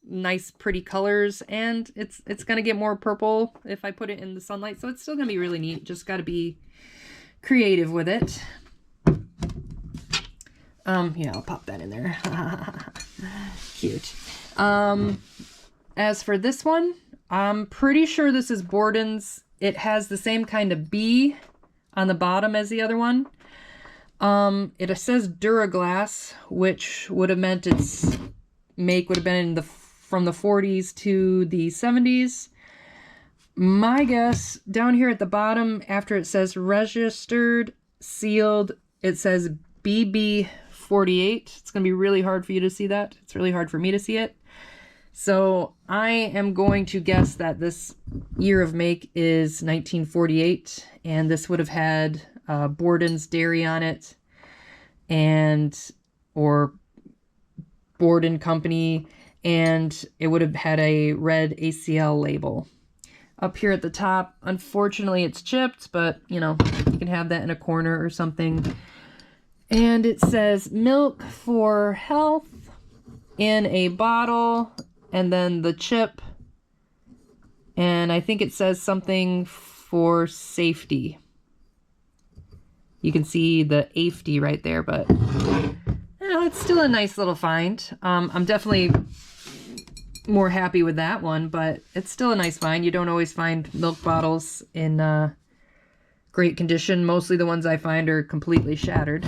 [SPEAKER 1] nice, pretty colors, and it's going to get more purple if I put it in the sunlight. So it's still going to be really neat. Just got to be creative with it. Yeah, I'll pop that in there. Cute. As for this one, I'm pretty sure this is Borden's. It has the same kind of bee on the bottom as the other one. It says Duraglass, which would have meant its make would have been in from the 40s to the 70s. My guess, down here at the bottom, after it says registered, sealed, it says BB48. It's going to be really hard for you to see that. It's really hard for me to see it. So I am going to guess that this year of make is 1948, and this would have had Borden's Dairy on it, or Borden Company, and it would have had a red ACL label. Up here at the top, unfortunately it's chipped, but you know, you can have that in a corner or something. And it says milk for health in a bottle, and then the chip. And I think it says something for safety. You can see the AFD right there, but you know, it's still a nice little find. I'm definitely more happy with that one, but it's still a nice find. You don't always find milk bottles in great condition. Mostly the ones I find are completely shattered.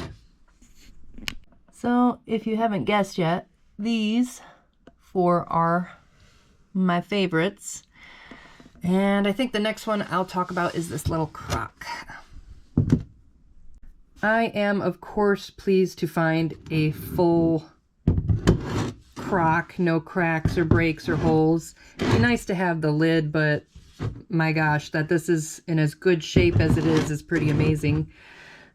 [SPEAKER 1] So if you haven't guessed yet, these four are my favorites. And I think the next one I'll talk about is this little crock. I am, of course, pleased to find a full crock, no cracks or breaks or holes. It'd be nice to have the lid, but my gosh, that this is in as good shape as it is pretty amazing.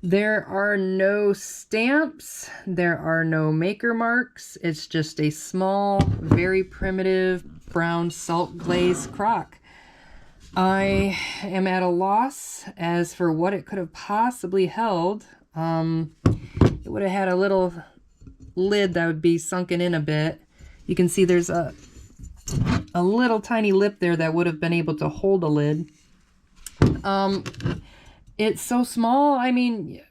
[SPEAKER 1] There are no stamps, there are no maker marks. It's just a small, very primitive brown salt glaze crock. I am at a loss as for what it could have possibly held. It would have had a little lid that would be sunken in a bit. You can see there's a little tiny lip there that would have been able to hold a lid. It's so small. I mean,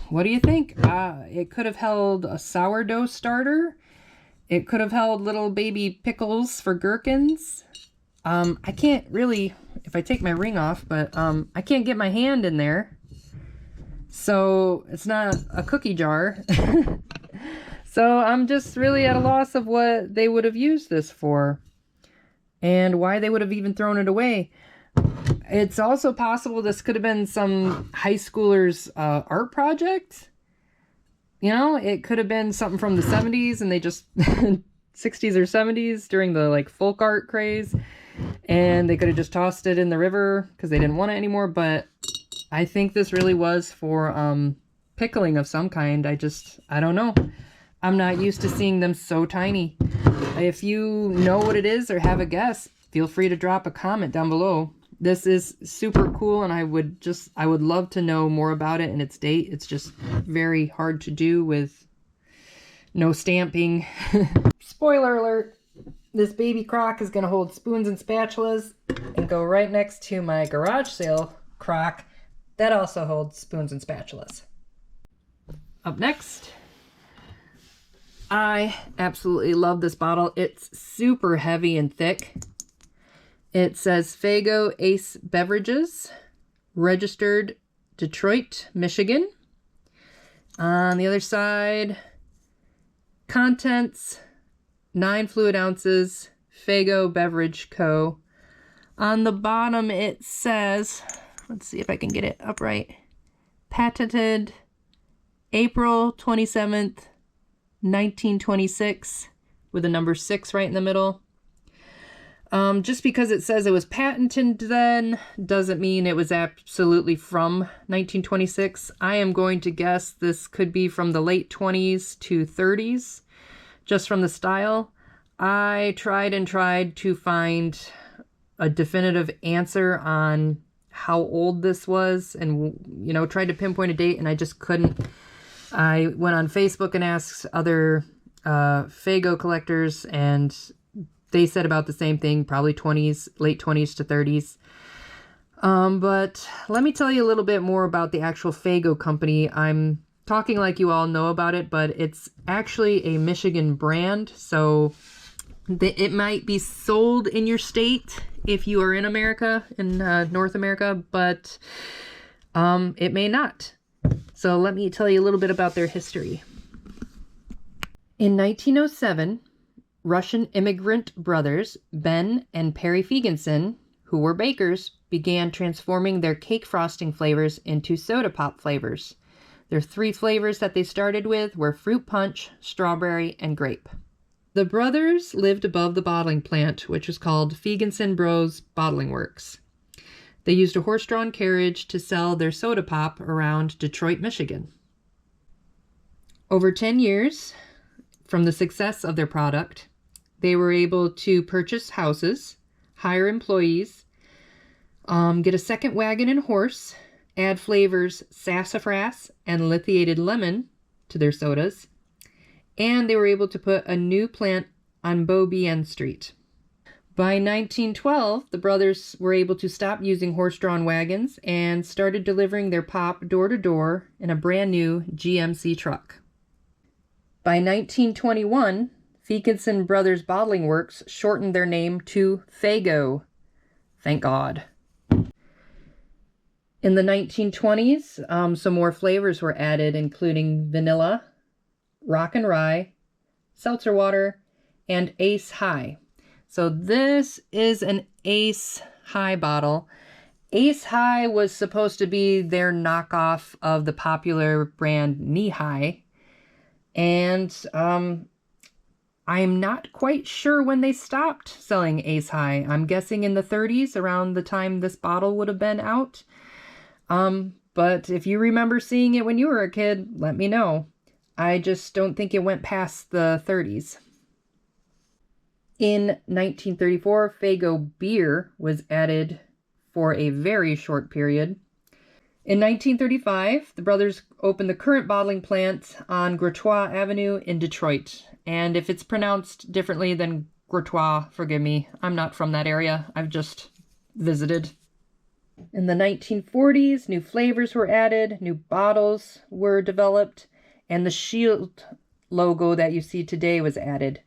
[SPEAKER 1] what do you think? It could have held a sourdough starter. It could have held little baby pickles for gherkins. I can't really, if I take my ring off, but I can't get my hand in there. So it's not a cookie jar. So I'm just really at a loss of what they would have used this for and why they would have even thrown it away. It's also possible this could have been some high schooler's art project. You know, it could have been something from the 70s and they just 60s or 70s during the like folk art craze, and they could have just tossed it in the river because they didn't want it anymore. But I think this really was for pickling of some kind. I don't know. I'm not used to seeing them so tiny. If you know what it is or have a guess, feel free to drop a comment down below. This is super cool, and I would love to know more about it and its date. It's just very hard to do with no stamping. Spoiler alert, this baby crock is going to hold spoons and spatulas and go right next to my garage sale crock that also holds spoons and spatulas. Up next, I absolutely love this bottle. It's super heavy and thick. It says Faygo Ace Beverages, registered Detroit, Michigan. On the other side, contents, 9 fluid ounces, Faygo Beverage Co. On the bottom it says, let's see if I can get it upright, patented April 27th, 1926, with the number 6 right in the middle. Just because it says it was patented then doesn't mean it was absolutely from 1926. I am going to guess this could be from the late 20s to 30s, just from the style. I tried to find a definitive answer on how old this was and, you know, tried to pinpoint a date, and I just couldn't. I went on Facebook and asked other Faygo collectors, and they said about the same thing, probably 20s, late 20s to 30s. But let me tell you a little bit more about the actual Faygo company. I'm talking like you all know about it, but it's actually a Michigan brand. So it might be sold in your state if you are in America, in North America, but it may not. So let me tell you a little bit about their history. In 1907, Russian immigrant brothers Ben and Perry Fegenson, who were bakers, began transforming their cake frosting flavors into soda pop flavors. Their 3 flavors that they started with were fruit punch, strawberry, and grape. The brothers lived above the bottling plant, which was called Fegenson Bros Bottling Works. They used a horse-drawn carriage to sell their soda pop around Detroit, Michigan. Over 10 years, from the success of their product, they were able to purchase houses, hire employees, get a second wagon and horse, add flavors sassafras and lithiated lemon to their sodas, and they were able to put a new plant on Beaubien Street. By 1912, the brothers were able to stop using horse-drawn wagons and started delivering their pop door-to-door in a brand new GMC truck. By 1921, Fegenson Brothers Bottling Works shortened their name to Faygo. Thank God. In the 1920s, some more flavors were added, including vanilla, rock and rye, seltzer water, and Ace High. So this is an Ace High bottle. Ace High was supposed to be their knockoff of the popular brand Knee High. And I'm not quite sure when they stopped selling Ace High. I'm guessing in the 30s, around the time this bottle would have been out. But if you remember seeing it when you were a kid, let me know. I just don't think it went past the 30s. In 1934, Faygo beer was added for a very short period. In 1935, the brothers opened the current bottling plant on Gratois Avenue in Detroit. And if it's pronounced differently than Gratois, forgive me. I'm not from that area. I've just visited. In the 1940s, new flavors were added, new bottles were developed, and the shield logo that you see today was added.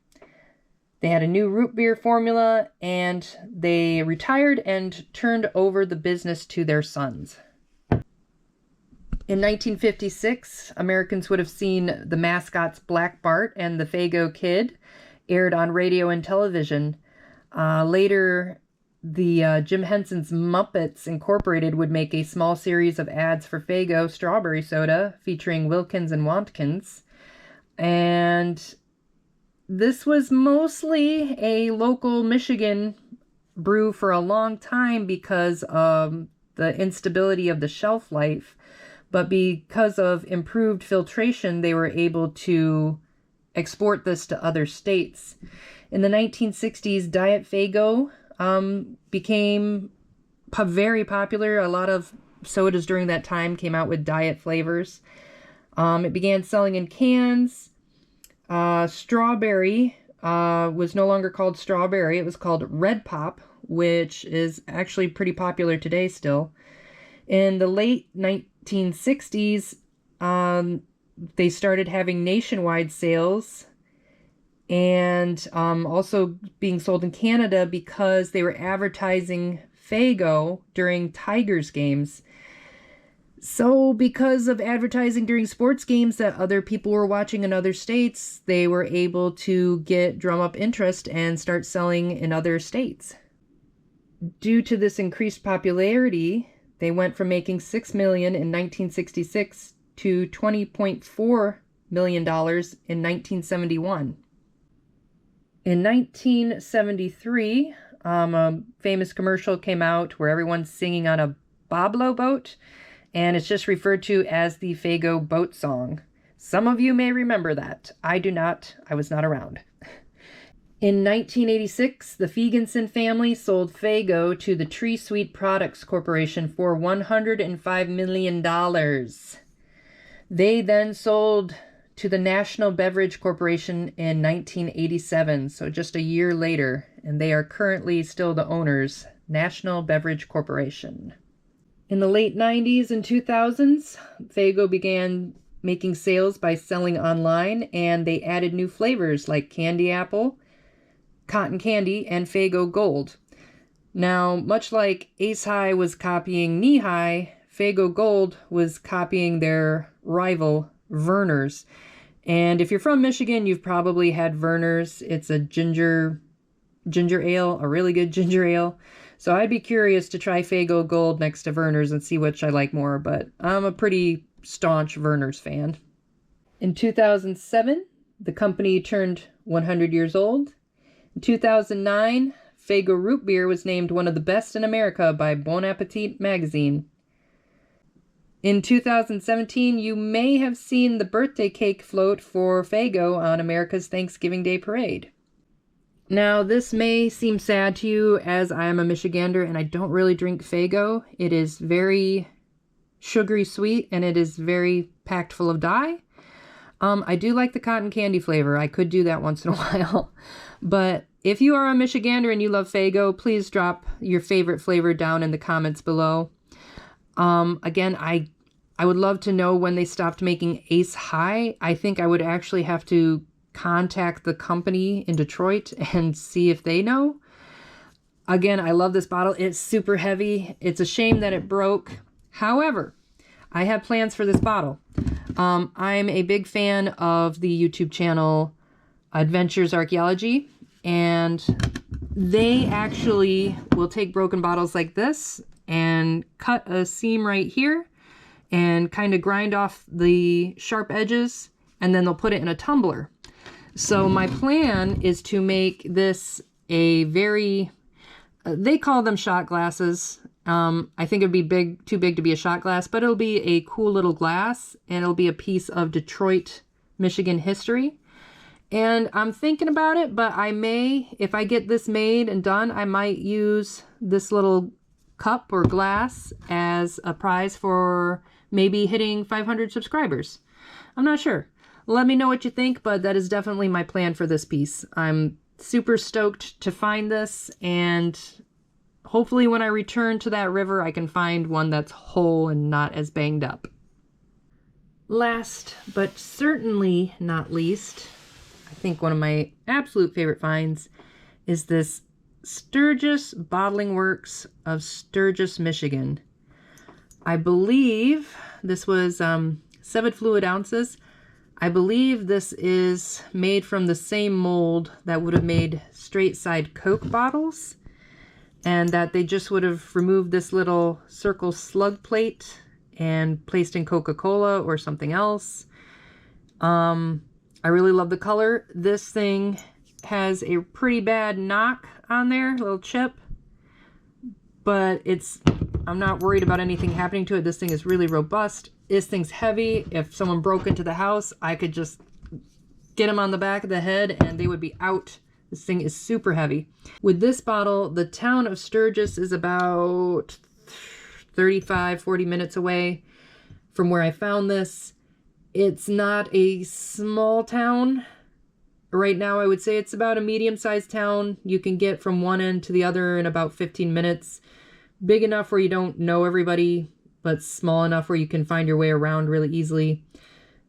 [SPEAKER 1] They had a new root beer formula, and they retired and turned over the business to their sons. In 1956, Americans would have seen the mascots Black Bart and the Faygo Kid aired on radio and television. Later, the Jim Henson's Muppets Incorporated would make a small series of ads for Faygo strawberry soda featuring Wilkins and Watkins. And this was mostly a local Michigan brew for a long time because of the instability of the shelf life. But because of improved filtration, they were able to export this to other states. In the 1960s, Diet Faygo became very popular. A lot of sodas during that time came out with diet flavors. It began selling in cans. Strawberry was no longer called strawberry. It was called Red Pop, which is actually pretty popular today still. In the late 1960s, they started having nationwide sales and also being sold in Canada because they were advertising Faygo during Tigers games. So because of advertising during sports games that other people were watching in other states, they were able to drum up interest and start selling in other states. Due to this increased popularity, they went from making $6 million in 1966 to $20.4 million in 1971. In 1973, a famous commercial came out where everyone's singing on a boblo boat, and it's just referred to as the Faygo boat song. Some of you may remember that. I do not. I was not around. In 1986, the Fegenson family sold Faygo to the Tree Sweet Products Corporation for $105 million. They then sold to the National Beverage Corporation in 1987, so just a year later, and they are currently still the owners, National Beverage Corporation. In the late 90s and 2000s, Faygo began making sales by selling online, and they added new flavors like candy apple, cotton candy, and Faygo Gold. Now, much like Ace High was copying Knee High, Faygo Gold was copying their rival, Verner's. And if you're from Michigan, you've probably had Verner's. It's a ginger ale, a really good ginger ale. So I'd be curious to try Faygo Gold next to Verner's and see which I like more, but I'm a pretty staunch Verner's fan. In 2007, the company turned 100 years old. In 2009, Faygo Root Beer was named one of the best in America by Bon Appetit magazine. In 2017, you may have seen the birthday cake float for Faygo on America's Thanksgiving Day Parade. Now, this may seem sad to you as I am a Michigander and I don't really drink Faygo. It is very sugary sweet and it is very packed full of dye. I do like the cotton candy flavor. I could do that once in a while. But if you are a Michigander and you love Faygo, please drop your favorite flavor down in the comments below. Again, I would love to know when they stopped making Ace High. I think I would actually have to contact the company in Detroit and see if they know. Again, I love this bottle. It's super heavy. It's a shame that it broke. However, I have plans for this bottle. I'm a big fan of the YouTube channel Adventures Archaeology, and they actually will take broken bottles like this and cut a seam right here and kind of grind off the sharp edges, and then they'll put it in a tumbler. So my plan is to make this a very, they call them shot glasses. I think it'd be too big to be a shot glass, but it'll be a cool little glass and it'll be a piece of Detroit, Michigan history. And I'm thinking about it, but I may, if I get this made and done, I might use this little cup or glass as a prize for maybe hitting 500 subscribers. I'm not sure. Let me know what you think, but that is definitely my plan for this piece. I'm super stoked to find this, and hopefully when I return to that river, I can find one that's whole and not as banged up. Last, but certainly not least, I think one of my absolute favorite finds is this Sturgis Bottling Works of Sturgis, Michigan. I believe this was 7 fluid ounces. I believe this is made from the same mold that would have made straight side Coke bottles, and that they just would have removed this little circle slug plate and placed in Coca-Cola or something else. I really love the color. This thing has a pretty bad knock on there, a little chip, but I'm not worried about anything happening to it. This thing is really robust. This thing's heavy. If someone broke into the house, I could just get them on the back of the head and they would be out. This thing is super heavy. With this bottle, the town of Sturgis is about 35-40 minutes away from where I found this. It's not a small town. Right now, I would say it's about a medium-sized town. You can get from one end to the other in about 15 minutes. Big enough where you don't know everybody, but small enough where you can find your way around really easily.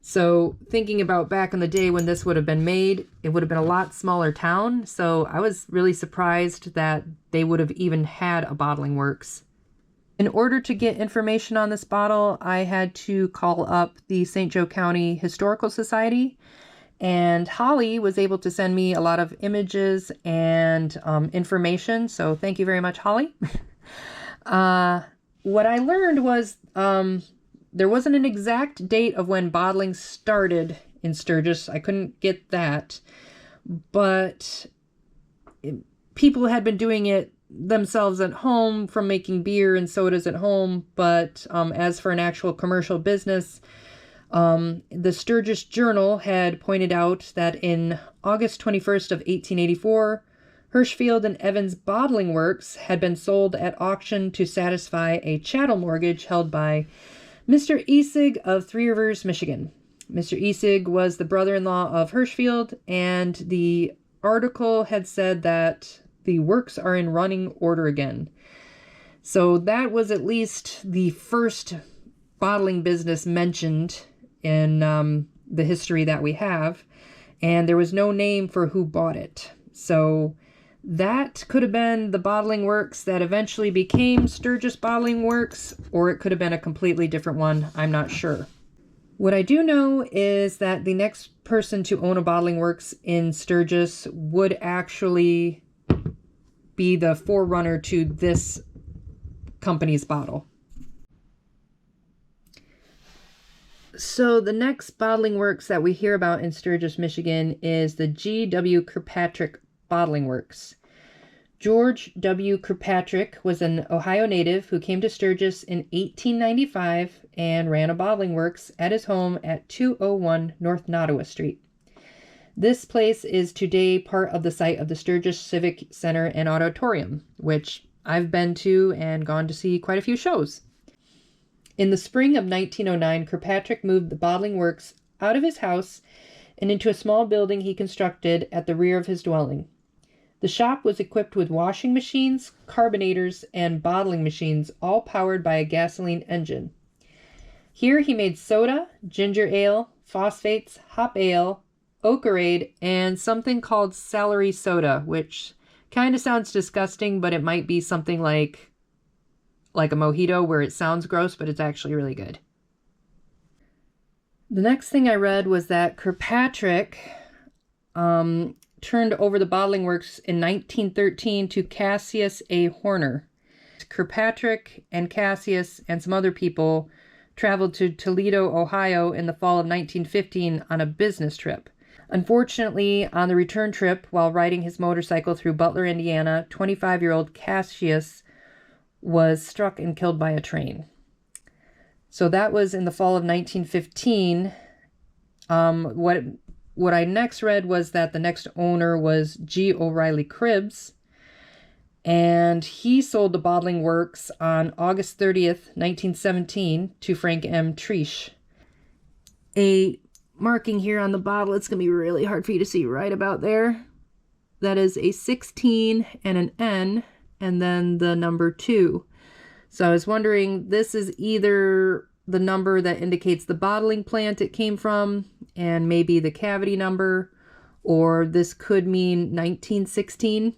[SPEAKER 1] So thinking about back in the day when this would have been made, it would have been a lot smaller town. So I was really surprised that they would have even had a bottling works. In order to get information on this bottle, I had to call up the St. Joe County Historical Society, and Holly was able to send me a lot of images and information. So thank you very much, Holly. What I learned was there wasn't an exact date of when bottling started in Sturgis. I couldn't get that, but people had been doing it themselves at home from making beer and sodas at home. But as for an actual commercial business, the Sturgis Journal had pointed out that in August 21st of 1884, Hirschfield and Evans Bottling Works had been sold at auction to satisfy a chattel mortgage held by Mr. Esig of Three Rivers, Michigan. Mr. Esig was the brother-in-law of Hirschfield, and the article had said that the works are in running order again. So that was at least the first bottling business mentioned in the history that we have, and there was no name for who bought it. So that could have been the bottling works that eventually became Sturgis Bottling Works, or it could have been a completely different one. I'm not sure. What I do know is that the next person to own a bottling works in Sturgis would actually be the forerunner to this company's bottle. So the next bottling works that we hear about in Sturgis, Michigan is the G.W. Kirkpatrick Bottling Works. George W. Kirkpatrick was an Ohio native who came to Sturgis in 1895 and ran a bottling works at his home at 201 North Nottawa Street. This place is today part of the site of the Sturgis Civic Center and Auditorium, which I've been to and gone to see quite a few shows. In the spring of 1909, Kirkpatrick moved the bottling works out of his house and into a small building he constructed at the rear of his dwelling. The shop was equipped with washing machines, carbonators, and bottling machines, all powered by a gasoline engine. Here he made soda, ginger ale, phosphates, hop ale, Okerade, and something called celery soda, which kind of sounds disgusting, but it might be something like a mojito where it sounds gross, but it's actually really good. The next thing I read was that Kirkpatrick turned over the bottling works in 1913 to Cassius A. Horner. Kirkpatrick and Cassius and some other people traveled to Toledo, Ohio in the fall of 1915 on a business trip. Unfortunately, on the return trip, while riding his motorcycle through Butler, Indiana, 25-year-old Cassius was struck and killed by a train. So that was in the fall of 1915. What I next read was that the next owner was G. O'Reilly Cribbs, and he sold the bottling works on August 30th, 1917 to Frank M. Triche. A marking here on the bottle, it's going to be really hard for you to see right about there. That is a 16 and an N, and then the number 2. So I was wondering, this is either the number that indicates the bottling plant it came from, and maybe the cavity number, or this could mean 1916.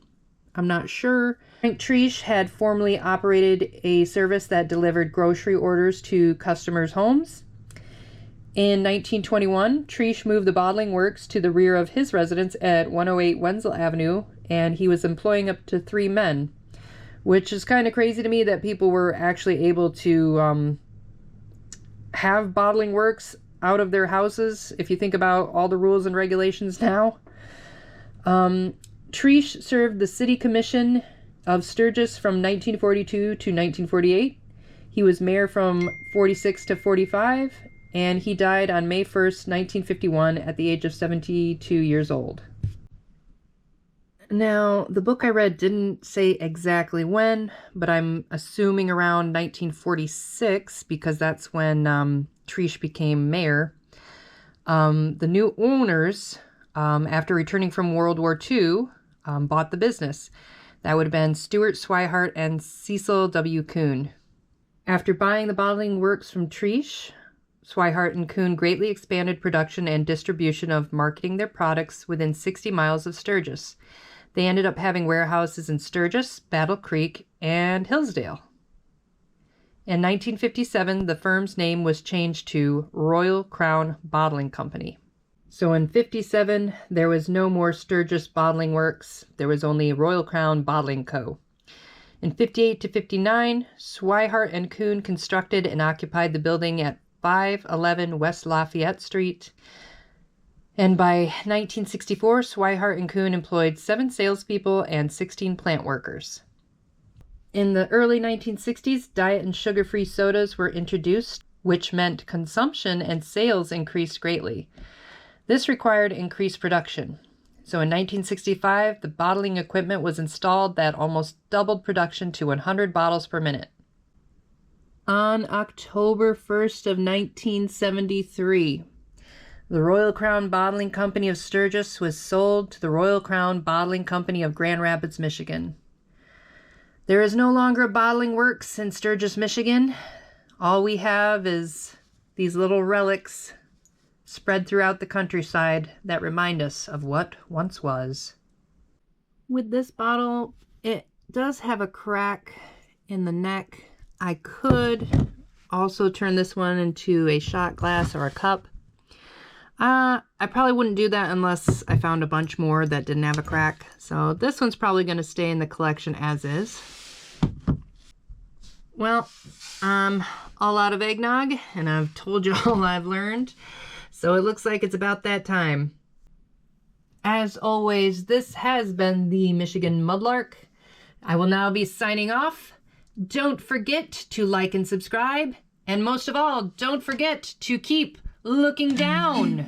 [SPEAKER 1] I'm not sure. Frank Triche had formerly operated a service that delivered grocery orders to customers' homes. In 1921, Triche moved the bottling works to the rear of his residence at 108 Wenzel Avenue, and he was employing up to 3 men, which is kind of crazy to me that people were actually able to have bottling works out of their houses, if you think about all the rules and regulations now. Triche served the City Commission of Sturgis from 1942 to 1948. He was mayor from 46 to 45, and he died on May 1st, 1951 at the age of 72 years old. Now, the book I read didn't say exactly when, but I'm assuming around 1946 because that's when Triche became mayor. The new owners, after returning from World War II, bought the business. That would have been Stuart Swihart and Cecil W. Kuhn. After buying the bottling works from Triche, Swihart and Kuhn greatly expanded production and distribution of marketing their products within 60 miles of Sturgis. They ended up having warehouses in Sturgis, Battle Creek, and Hillsdale. In 1957, the firm's name was changed to Royal Crown Bottling Company. So in 57, there was no more Sturgis Bottling Works. There was only Royal Crown Bottling Co. In 58 to 59, Swihart and Kuhn constructed and occupied the building at 511 West Lafayette Street. And by 1964, Swihart and Kuhn employed 7 salespeople and 16 plant workers. In the early 1960s, diet and sugar-free sodas were introduced, which meant consumption and sales increased greatly. This required increased production. So in 1965, the bottling equipment was installed that almost doubled production to 100 bottles per minute. On October 1st of 1973, the Royal Crown Bottling Company of Sturgis was sold to the Royal Crown Bottling Company of Grand Rapids, Michigan. There is no longer a bottling works in Sturgis, Michigan. All we have is these little relics spread throughout the countryside that remind us of what once was. With this bottle, it does have a crack in the neck. I could also turn this one into a shot glass or a cup. I probably wouldn't do that unless I found a bunch more that didn't have a crack. So this one's probably going to stay in the collection as is. Well, I'm all out of eggnog, and I've told you all I've learned. So it looks like it's about that time. As always, this has been the Michigan Mudlark. I will now be signing off. Don't forget to like and subscribe. And most of all, don't forget to keep looking down.